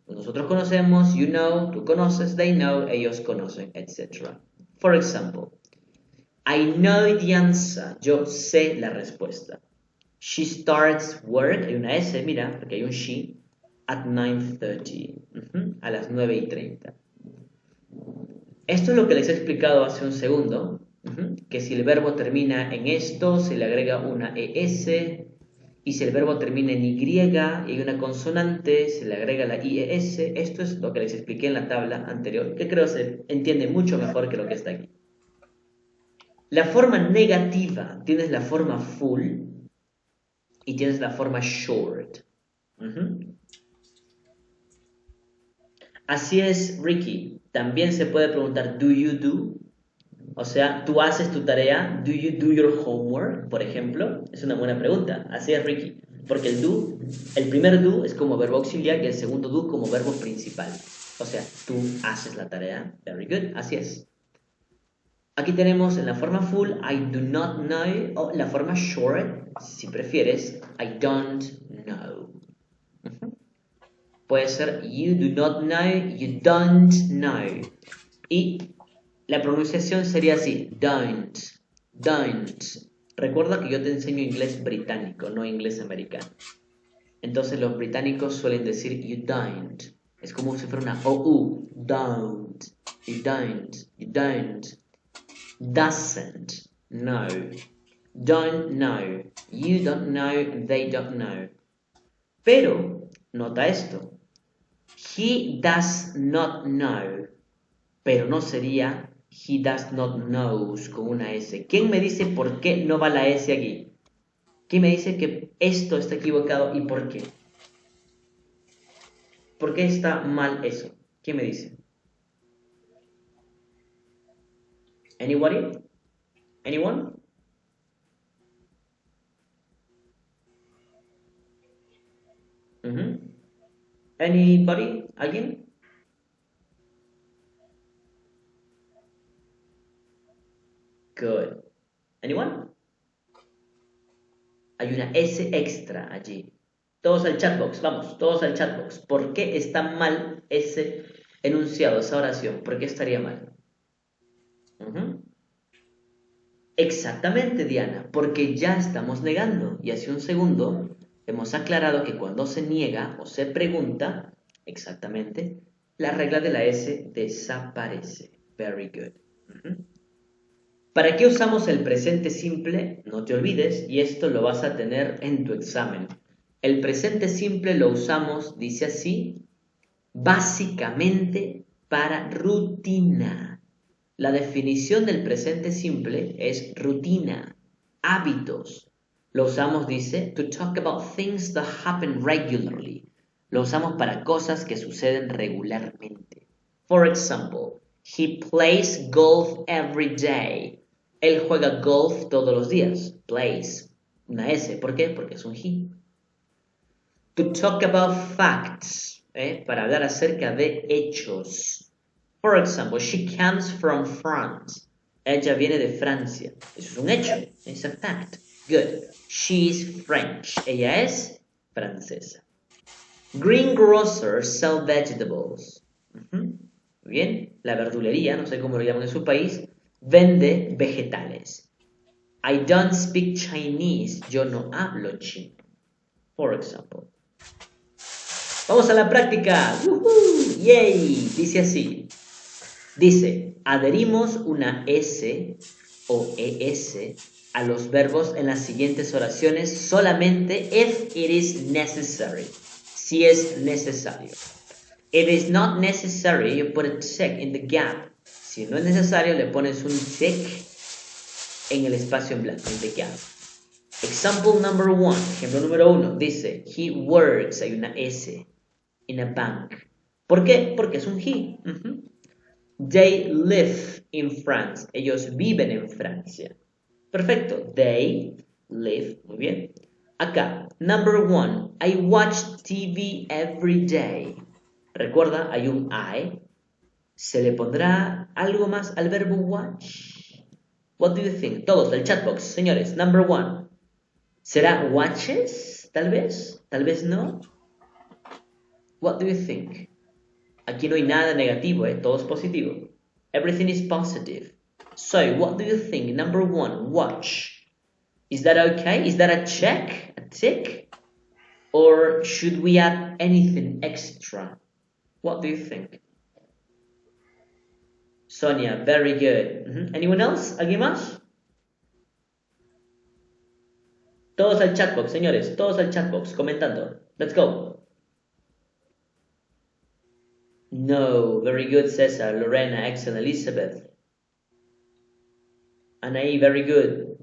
Speaker 1: nosotros conocemos, you know, tú conoces, they know, ellos conocen, etc. For example, I know the answer. Yo sé la respuesta. She starts work. Hay una S, mira, porque hay un she. At 9:30. A las 9:30. Esto es lo que les he explicado hace un segundo. Que si el verbo termina en esto, se le agrega una ES. Y si el verbo termina en Y y hay una consonante, se le agrega la IES. Esto es lo que les expliqué en la tabla anterior, que creo se entiende mucho mejor que lo que está aquí. La forma negativa, tienes la forma full y tienes la forma short. Así es, Ricky. También se puede preguntar, do you do? O sea, ¿tú haces tu tarea? Do you do your homework? Por ejemplo, es una buena pregunta. Así es, Ricky. Porque el do, el primer do es como verbo auxiliar y el segundo do como verbo principal. O sea, tú haces la tarea. Very good. Así es. Aquí tenemos en la forma full, I do not know, o la forma short, si prefieres, I don't know. Puede ser you do not know, you don't know. Y la pronunciación sería así, don't, don't. Recuerda que yo te enseño inglés británico, no inglés americano. Entonces los británicos suelen decir you don't. Es como si fuera una OU, don't, you don't, you don't. Doesn't know, don't know, you don't know, they don't know. Pero, nota esto, he does not know, pero no sería he does not knows con una S. ¿Quién me dice por qué no va la S aquí? ¿Quién me dice que esto está equivocado y por qué? ¿Por qué está mal eso? ¿Quién me dice? Anybody? Anyone? Anybody? ¿Alguien? Good. Anyone? Hay una S extra allí. Todos al chatbox, vamos, todos al chatbox. ¿Por qué está mal ese enunciado, esa oración? ¿Por qué estaría mal? Exactamente, Diana, porque ya estamos negando. Y hace un segundo hemos aclarado que cuando se niega o se pregunta, exactamente, La regla de la S desaparece. Very good. ¿Para qué usamos el presente simple? No te olvides, y esto lo vas a tener en tu examen. El presente simple lo usamos, dice así, básicamente para rutina. La definición del presente simple es rutina, hábitos. Lo usamos, dice, to talk about things that happen regularly. Lo usamos para cosas que suceden regularmente. For example, he plays golf every day. Él juega golf todos los días. Plays. Una S. ¿Por qué? Porque es un he. To talk about facts. Para hablar acerca de hechos. For example, she comes from France. Ella viene de Francia. Eso es un hecho. Es a fact. Good. She's French. Ella es francesa. Greengrocers sell vegetables. Muy bien. La verdulería, no sé cómo lo llaman en su país, vende vegetales. I don't speak Chinese. Yo no hablo chino. For example. Vamos a la práctica. ¡Woohoo! ¡Yay! Dice así. Dice, adherimos una S o ES a los verbos en las siguientes oraciones solamente if it is necessary. Si es necesario. If it's not necessary, you put a tick in the gap. Si no es necesario, le pones un tick en el espacio en blanco, in the gap. Example number 1, ejemplo número 1, dice, he works, hay una S, in a bank. ¿Por qué? Porque es un he. They live in France. Ellos viven en Francia. Perfecto. They live. Muy bien. Acá, number 1, I watch TV every day. Recuerda, hay un I. ¿Se le pondrá algo más al verbo watch? What do you think? Todos del chatbox, señores. Number 1. ¿Será watches? Tal vez. Tal vez no. What do you think? Aquí no hay nada negativo, todo es positivo. Everything is positive. So, what do you think? Number 1, watch. Is that okay? Is that a check? A tick? Or should we add anything extra? What do you think? Sonia, very good. Anyone else? ¿Alguien más? Todos al chatbox, señores. Todos al chatbox, comentando. Let's go. No, very good, César. Lorena, excellent. Elizabeth. Anaí, very good.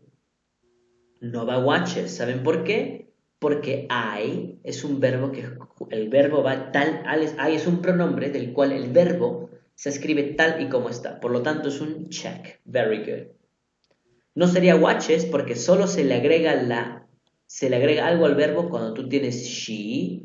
Speaker 1: No va watches. ¿Saben por qué? Porque I es un verbo que el verbo va tal, I es un pronombre del cual el verbo se escribe tal y como está. Por lo tanto, es un check. Very good. No sería watches porque solo se le agrega algo al verbo cuando tú tienes she.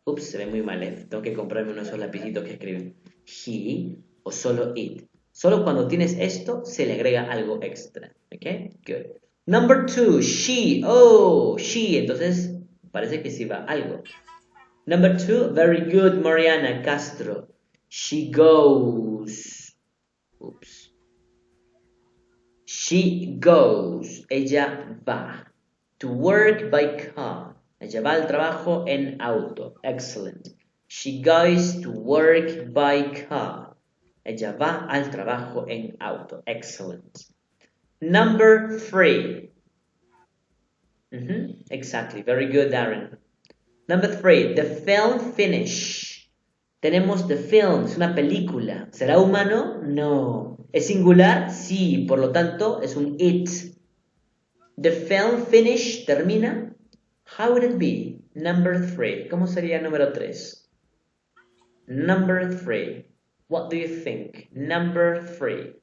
Speaker 1: Ups, se ve muy mal, tengo que comprarme uno de esos lapicitos que escriben he o solo it. Solo cuando tienes esto se le agrega algo extra. ¿Ok? Good. Number 2, she. Oh, she. Entonces parece que sí va algo. Number 2, very good, Mariana Castro. She goes. Oops. She goes. Ella va. To work by car. Ella va al trabajo en auto. Excellent. She goes to work by car. Ella va al trabajo en auto. Excellent. Number 3. Exactly. Very good, Darren. Number 3. The film finish. Tenemos the film. Es una película. ¿Será humano? No. ¿Es singular? Sí. Por lo tanto, es un it. The film finish termina. How would it be? Number 3. ¿Cómo sería número 3? Number 3. What do you think? Number 3.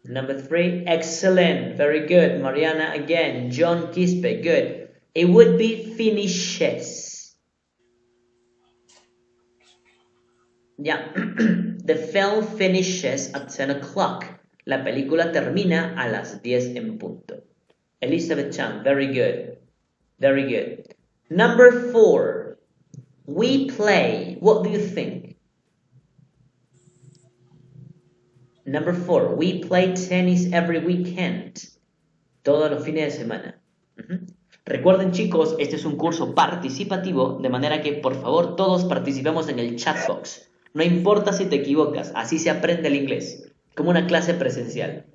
Speaker 1: Number 3. Excellent. Very good. Mariana again. John Quispe. Good. It would be finishes. Yeah. The film finishes at 10 o'clock. La película termina a las 10 en punto. Elizabeth Chan, very good. Very good. Number 4. We play. What do you think? Number 4. We play tennis every weekend. Todos los fines de semana. Recuerden chicos, este es un curso participativo, de manera que por favor todos participemos en el chat box. No importa si te equivocas, así se aprende el inglés, como una clase presencial.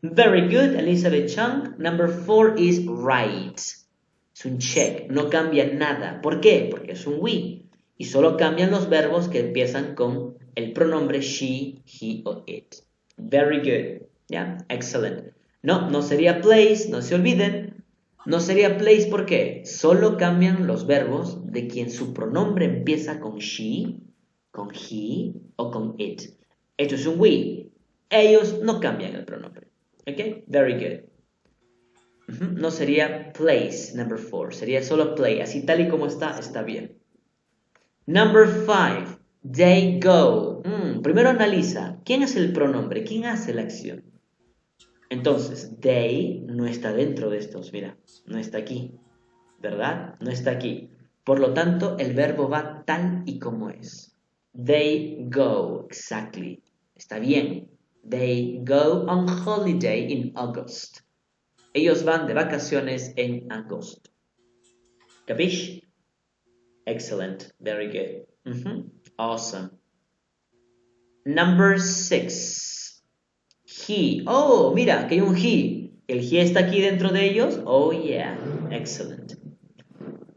Speaker 1: Very good, Elizabeth Chung. Number 4 is right. Es un check, no cambia nada. ¿Por qué? Porque es un we. Y solo cambian los verbos que empiezan con el pronombre she, he o it. Very good. ¿Ya? Excellent. No, no sería place, no se olviden. No sería place, ¿por qué? Solo cambian los verbos de quien su pronombre empieza con she, con he o con it. Esto es un we. Ellos no cambian el pronombre. ¿Ok? Very good. No sería place, number 4. Sería solo play. Así tal y como está, está bien. Number 5. They go. Primero analiza. ¿Quién es el pronombre? ¿Quién hace la acción? Entonces, they no está dentro de estos. Mira, no está aquí. ¿Verdad? No está aquí. Por lo tanto, el verbo va tal y como es. They go. Exactly. Está bien. They go on holiday in August. Ellos van de vacaciones en agosto. ¿Capish? Excellent. Very good. Awesome. Number 6. He. Oh, mira, que hay un he. ¿El he está aquí dentro de ellos? Oh, yeah. Excellent.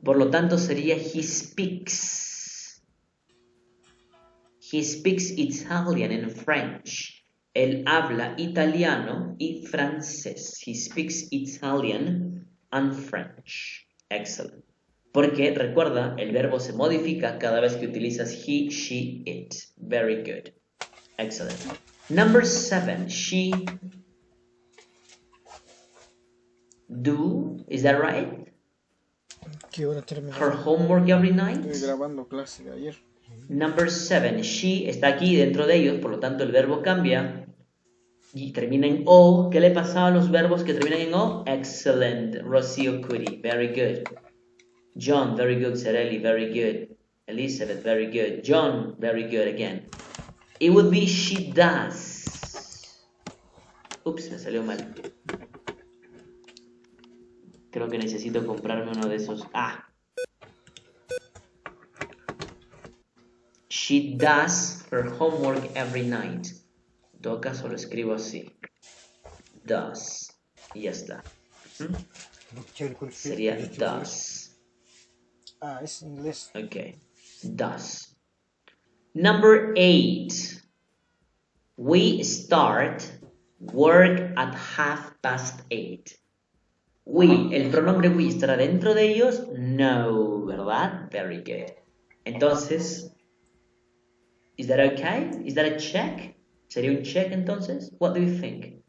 Speaker 1: Por lo tanto, sería he speaks. He speaks Italian and French. Él habla italiano y francés. He speaks Italian and French. Excellent. Porque, recuerda, el verbo se modifica cada vez que utilizas he, she, it. Very good. Excellent. Number 7. She do, is that right?
Speaker 2: ¿Qué hora terminó?
Speaker 1: Her homework every night?
Speaker 2: Estoy grabando clase de ayer.
Speaker 1: Number 7. She está aquí dentro de ellos, por lo tanto el verbo cambia y termina en O. ¿Qué le pasa a los verbos que terminan en O? Excellent. Rocío Curi. Very good. John, very good. Sereli, very good. Elizabeth, very good. John, very good again. It would be she does. Ups, me salió mal. Creo que necesito comprarme uno de esos. She does her homework every night. En todo caso lo escribo así. Does. Y ya está. Sería does.
Speaker 2: Es inglés.
Speaker 1: Okay. Does. Number 8. We start work at 8:30. We, el pronombre we, ¿estará dentro de ellos? No, ¿verdad? Very good. Entonces, is that okay? Is that a check? ¿Sería un check entonces? What do you think?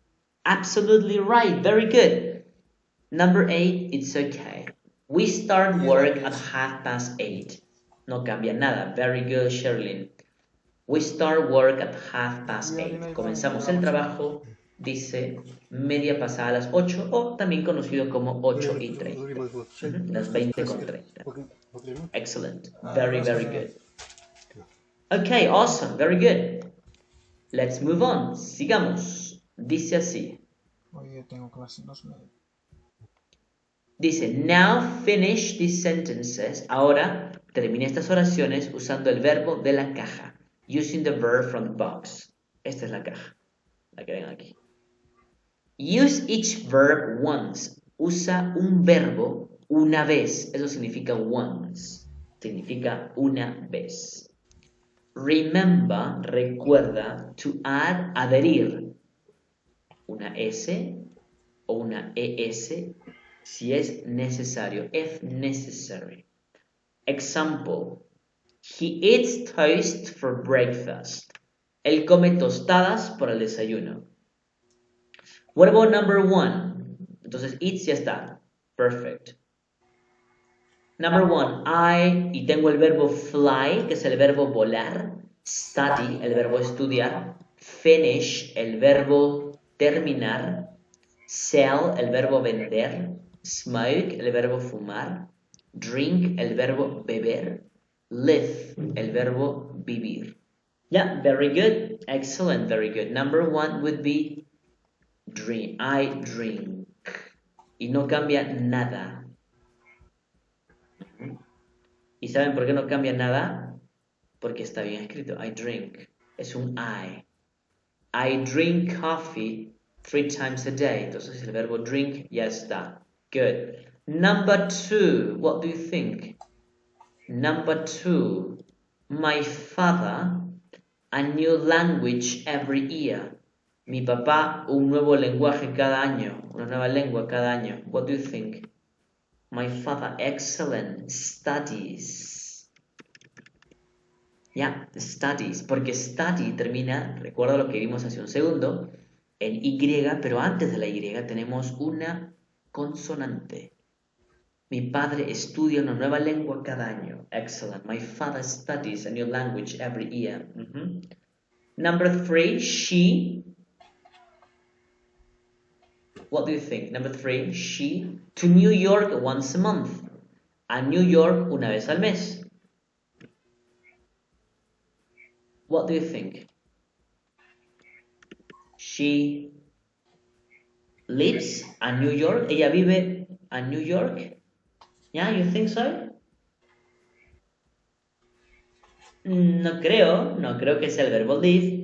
Speaker 1: Absolutely right. Very good. Number 8, it's okay. We start work at 8:30. No cambia nada. Very good, Sherlyn. We start work at 8:30. Comenzamos el trabajo, dice, media pasada a las 8, o también conocido como 8:30. Las 20:30. Excellent. Very, very good. Okay, awesome. Very good. Let's move on. Sigamos. Dice así.
Speaker 2: Hoy tengo clase 2:30.
Speaker 1: Dice, now finish these sentences. Ahora termine estas oraciones usando el verbo de la caja. Using the verb from the box. Esta es la caja. La que ven aquí. Use each verb once. Usa un verbo una vez. Eso significa once. Significa una vez. Remember, recuerda, to add, adherir. Una S o una ES si es necesario. If necessary. Example. He eats toast for breakfast. Él come tostadas por el desayuno. What about number 1? Entonces, eats ya está. Perfect. Number 1, y tengo el verbo fly, que es el verbo volar. Study, el verbo estudiar. Finish, el verbo terminar. Sell, el verbo vender. Smoke, el verbo fumar. Drink, el verbo beber. Live, el verbo vivir. Yeah, very good. Excellent, very good. Number 1 would be drink. I drink. Y no cambia nada. ¿Y saben por qué no cambia nada? Porque está bien escrito. I drink. Es un I. I drink coffee 3 times a day. Entonces el verbo drink ya está. Good. Number 2. What do you think? Number 2. My father, a new language every year. Mi papá, un nuevo lenguaje cada año. Una nueva lengua cada año. What do you think? My father, excellent, studies. Ya, studies, porque study termina, recuerda lo que vimos hace un segundo, en Y, pero antes de la Y tenemos una consonante. Mi padre estudia una nueva lengua cada año. Excellent. My father studies a new language every year. Number 3, she. What do you think? Number 3, she. To New York once a month. A New York una vez al mes. What do you think? She lives a New York. Ella vive a New York. Yeah, you think so? No creo que sea el verbo live.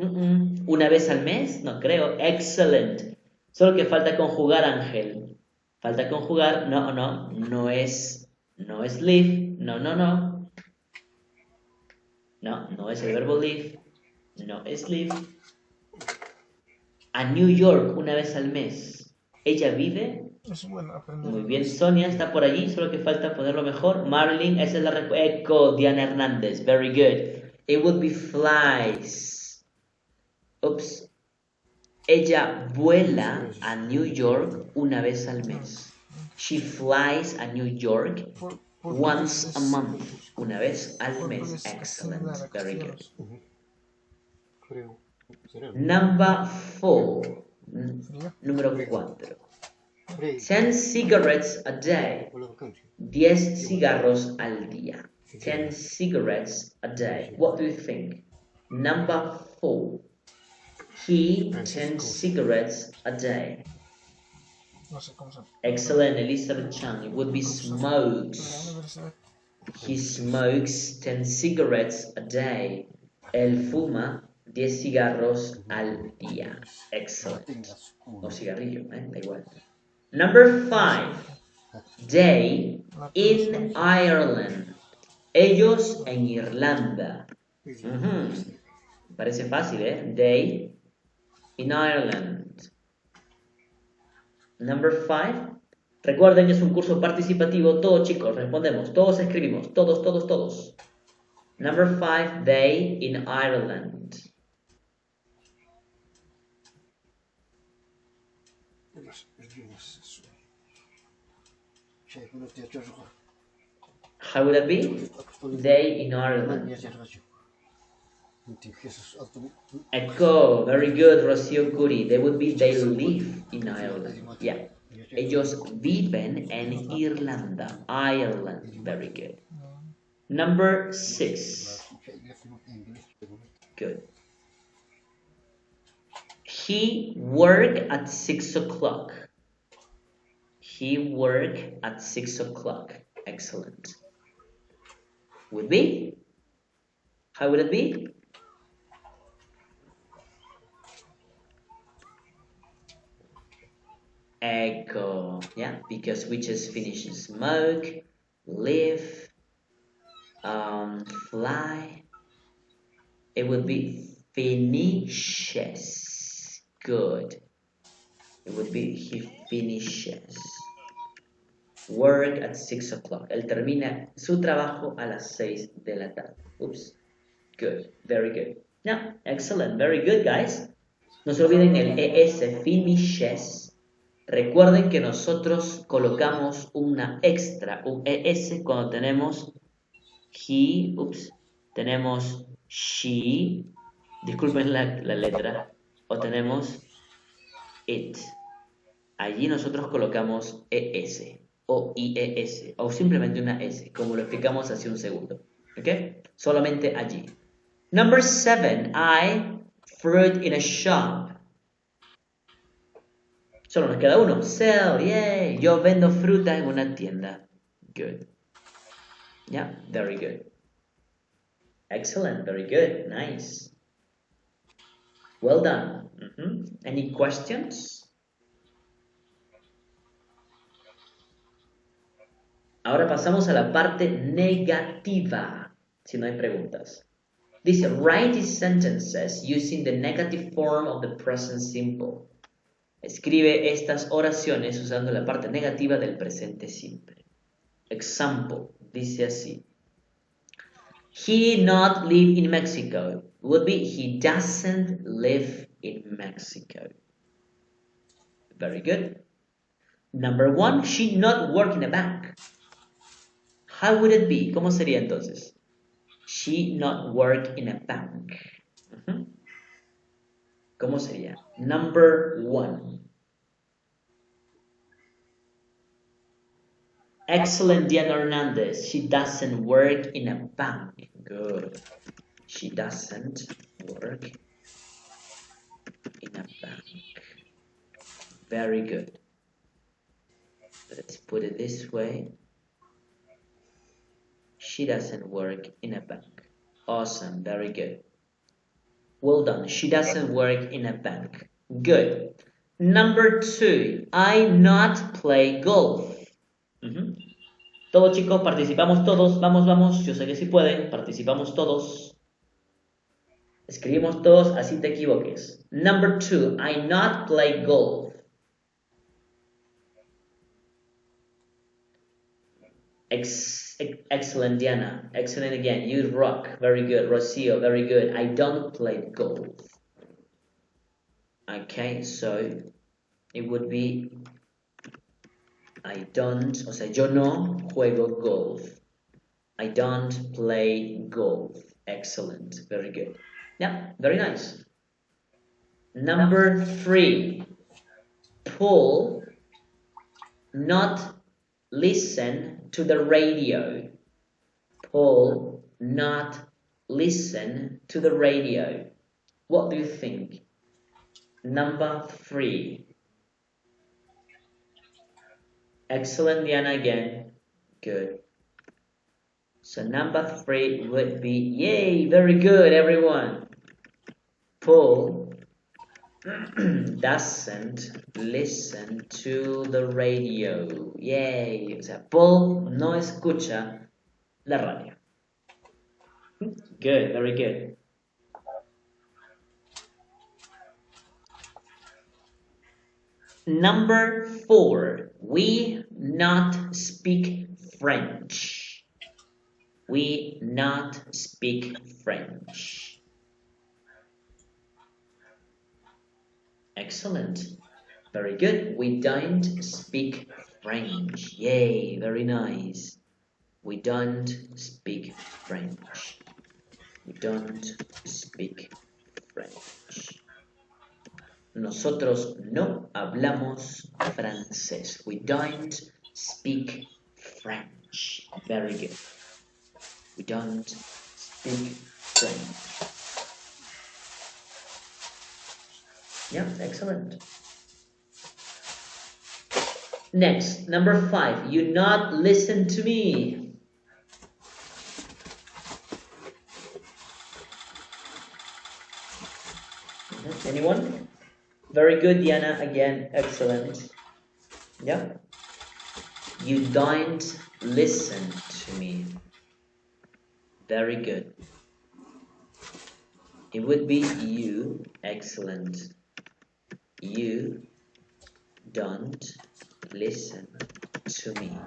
Speaker 1: Una vez al mes, no creo. Excellent. Solo que falta conjugar, Ángel. Falta conjugar, no es live. No. No es el verbo live. No es live. A New York una vez al mes. Ella vive.
Speaker 2: Es bueno aprender
Speaker 1: Muy bien,
Speaker 2: inglés.
Speaker 1: Sonia está por allí, solo que falta ponerlo mejor. Marilyn, esa es la respuesta. Echo, Diana Hernández. Very good. It would be flies. Oops. Ella vuela a New York una vez al mes. She flies a New York once a month. Una vez al mes. Excellent. Very good.
Speaker 3: Creo. ¿Será?
Speaker 1: Number 4.
Speaker 2: Frío.
Speaker 1: Número 4.
Speaker 3: Frey.
Speaker 1: 10 cigarettes a day.
Speaker 3: Por la vacancia.
Speaker 1: 10 cigarros al día. 10 cigarettes a day. What do you think? Number 4. He 10 cigarettes a day.
Speaker 2: No sé cómo se llama.
Speaker 1: Excellent, Elizabeth Chang. It would be
Speaker 2: La
Speaker 1: smokes.
Speaker 2: universidad.
Speaker 1: He smokes 10 cigarettes a day. Él fuma 10 cigarros al día. Excellent. O cigarrillo, da igual. Number 5. They in Ireland. Ellos en Irlanda. Parece fácil, ¿eh? They in Ireland. Number 5. Recuerden que es un curso participativo. Todos, chicos, respondemos. Todos escribimos. Todos. Number 5. They in Ireland. How would that be? They in Ireland. Echo, very good, Rocío Curi. They would be they live in Ireland. Yeah. Ellos viven en Irlanda. Ireland. Very good. Number 6. Good. He work at 6 o'clock. He work at 6 o'clock. Excellent. Would be? How would it be? Echo, yeah, because we just finished smoke, live, fly. It would be finishes. Good. It would be he finishes. Work at 6 o'clock. Él termina su trabajo a las 6 de la tarde. Oops. Good. Very good. No, excellent. Very good, guys. No se olviden el ES, finishes. Recuerden que nosotros colocamos una extra, un ES cuando tenemos he, tenemos she, disculpen la letra, o tenemos it. Allí nosotros colocamos ES o IES o simplemente una S, como lo explicamos hace un segundo. ¿Ok? Solamente allí. Number 7, I fruit in a shop. Solo nos queda uno. Sell, yay. Yo vendo fruta en una tienda. Good. Yeah, very good. Excellent, very good, nice. Well done. Any questions? Ahora pasamos a la parte negativa, si no hay preguntas. Dice, write these sentences using the negative form of the present simple. Escribe estas oraciones usando la parte negativa del presente simple. Example, dice así. He not live in Mexico. Would be, he doesn't live in Mexico. Very good. Number 1, she not work in a bank. How would it be? ¿Cómo sería entonces? She not work in a bank. ¿Cómo sería? Number 1. Excellent, Diana Hernandez. She doesn't work in a bank. Good. She doesn't work in a bank. Very good. Let's put it this way. She doesn't work in a bank. Awesome. Very good. Well done. She doesn't work in a bank. Good. Number 2. I not play golf. Todos, chicos, participamos todos. Vamos, vamos. Yo sé que sí pueden. Participamos todos. Escribimos todos, así te equivoques. Number 2. I not play golf. Excellent, Diana. Excellent again. You rock. Very good. Rocio, very good. I don't play golf. Okay, so it would be I don't, o sea, yo no juego golf. I don't play golf. Excellent. Very good. Yeah, very nice. Number 3. Paul not listen to the radio. Paul not listen to the radio. What do you think? Number 3. Excellent, Diana, again. Good. So number 3 would be, yay, very good, everyone. Paul doesn't listen to the radio. Yay. O sea, Paul no escucha la radio. Good, very good. Number 4. We not speak French. We not speak French. Excellent. Very good. We don't speak French. Yay, very nice. We don't speak French. We don't speak French. Nosotros no hablamos francés. We don't speak French. Very good. We don't speak French. Yeah, excellent. Next, number 5. You not listen to me. Anyone? Very good, Diana. Again, excellent. Yeah. You don't listen to me. Very good. It would be you. Excellent. You don't listen to me.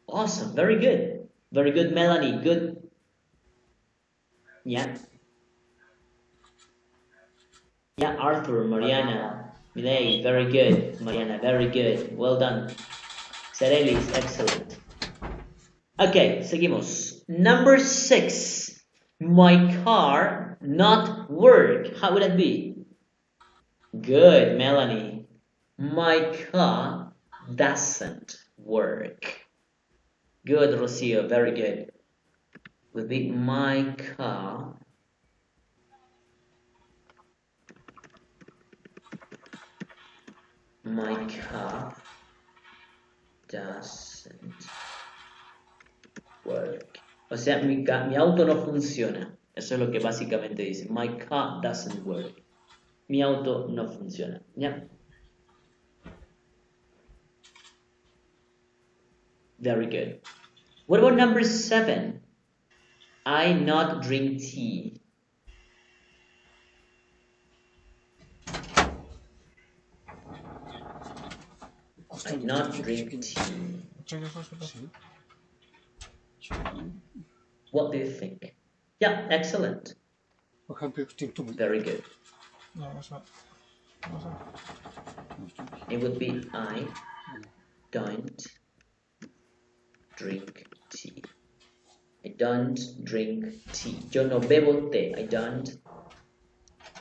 Speaker 1: Awesome. Very good. Very good, Melanie. Good. Yeah. Yeah, Arthur, Mariana, Milay, very good. Mariana, very good. Well done. Cerelis, excellent. Okay, seguimos. Number 6. My car not work. How would that be? Good, Melanie. My car doesn't work. Good, Rocio, very good. Would be my car doesn't work. O sea, mi auto no funciona. Eso es lo que básicamente dice. My car doesn't work. Mi auto no funciona. ¿Ya? Very good. What about number 7? I not drink tea. I not drink tea.
Speaker 2: Cheque eso, espera.
Speaker 3: Sí.
Speaker 1: What do you think? Yeah, excellent.
Speaker 3: Por ejemplo, extinto tu
Speaker 1: Very good.
Speaker 2: No, eso. No sé.
Speaker 1: It would be I don't drink tea. I don't drink tea. Yo no bebo té. I don't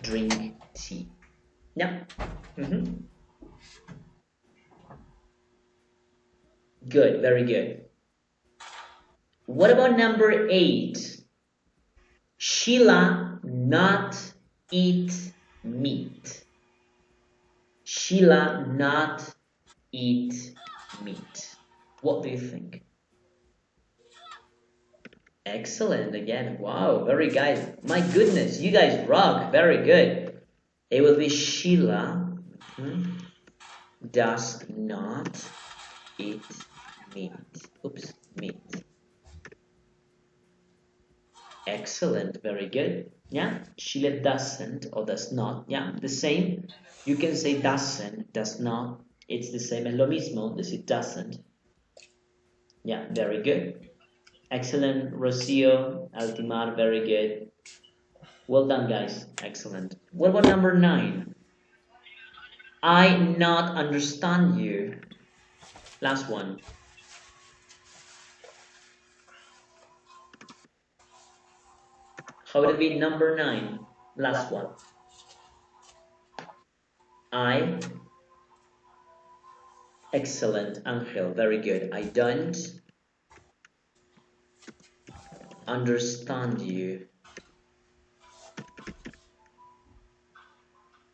Speaker 1: drink tea. Yeah. Good, very good. What about number 8? Sheila not eat meat. Sheila not eat meat. What do you think? Excellent again. Wow, very guys. My goodness, you guys rock. Very good. It will be Sheila does not eat meat. Oops, meat. Excellent, very good. Yeah, Sheila doesn't or does not. Yeah, the same. You can say doesn't, does not. It's the same. Es lo mismo decir doesn't. Yeah, very good. Excellent, Rocio, Altimar, very good. Well done, guys. Excellent. What about number 9? I not understand you. Last one. How would it be number 9? Last one. I. Excellent, Angel. Very good. I don't understand you.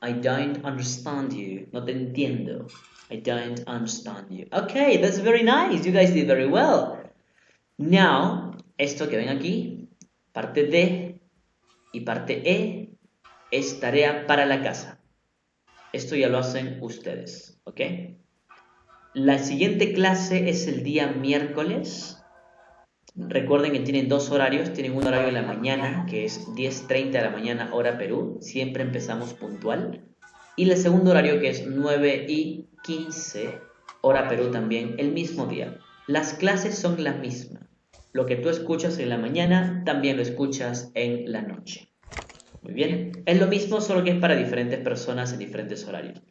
Speaker 1: I don't understand you. No te entiendo. I don't understand you. Okay, that's very nice. You guys did very well. Now, esto que ven aquí, parte D y parte E, es tarea para la casa. Esto ya lo hacen ustedes, ¿ok? La siguiente clase es el día miércoles. Recuerden que tienen 2 horarios. Tienen un horario en la mañana, que es 10:30 de la mañana, hora Perú. Siempre empezamos puntual. Y el segundo horario, que es 9:15, hora Perú también, el mismo día. Las clases son las mismas. Lo que tú escuchas en la mañana, también lo escuchas en la noche. Muy bien. Es lo mismo, solo que es para diferentes personas en diferentes horarios.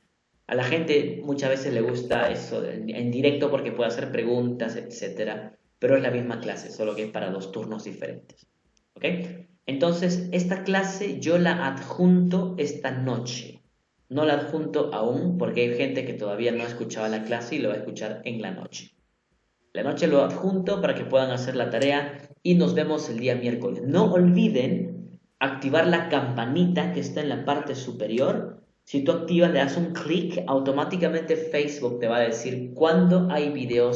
Speaker 1: A la gente muchas veces le gusta eso en directo porque puede hacer preguntas, etc. Pero es la misma clase, solo que es para 2 turnos diferentes. ¿Ok? Entonces, esta clase yo la adjunto esta noche. No la adjunto aún porque hay gente que todavía no ha escuchado la clase y lo va a escuchar en la noche. La noche lo adjunto para que puedan hacer la tarea y nos vemos el día miércoles. No olviden activar la campanita que está en la parte superior. Si tú activas, le das un clic, automáticamente Facebook te va a decir cuándo hay videos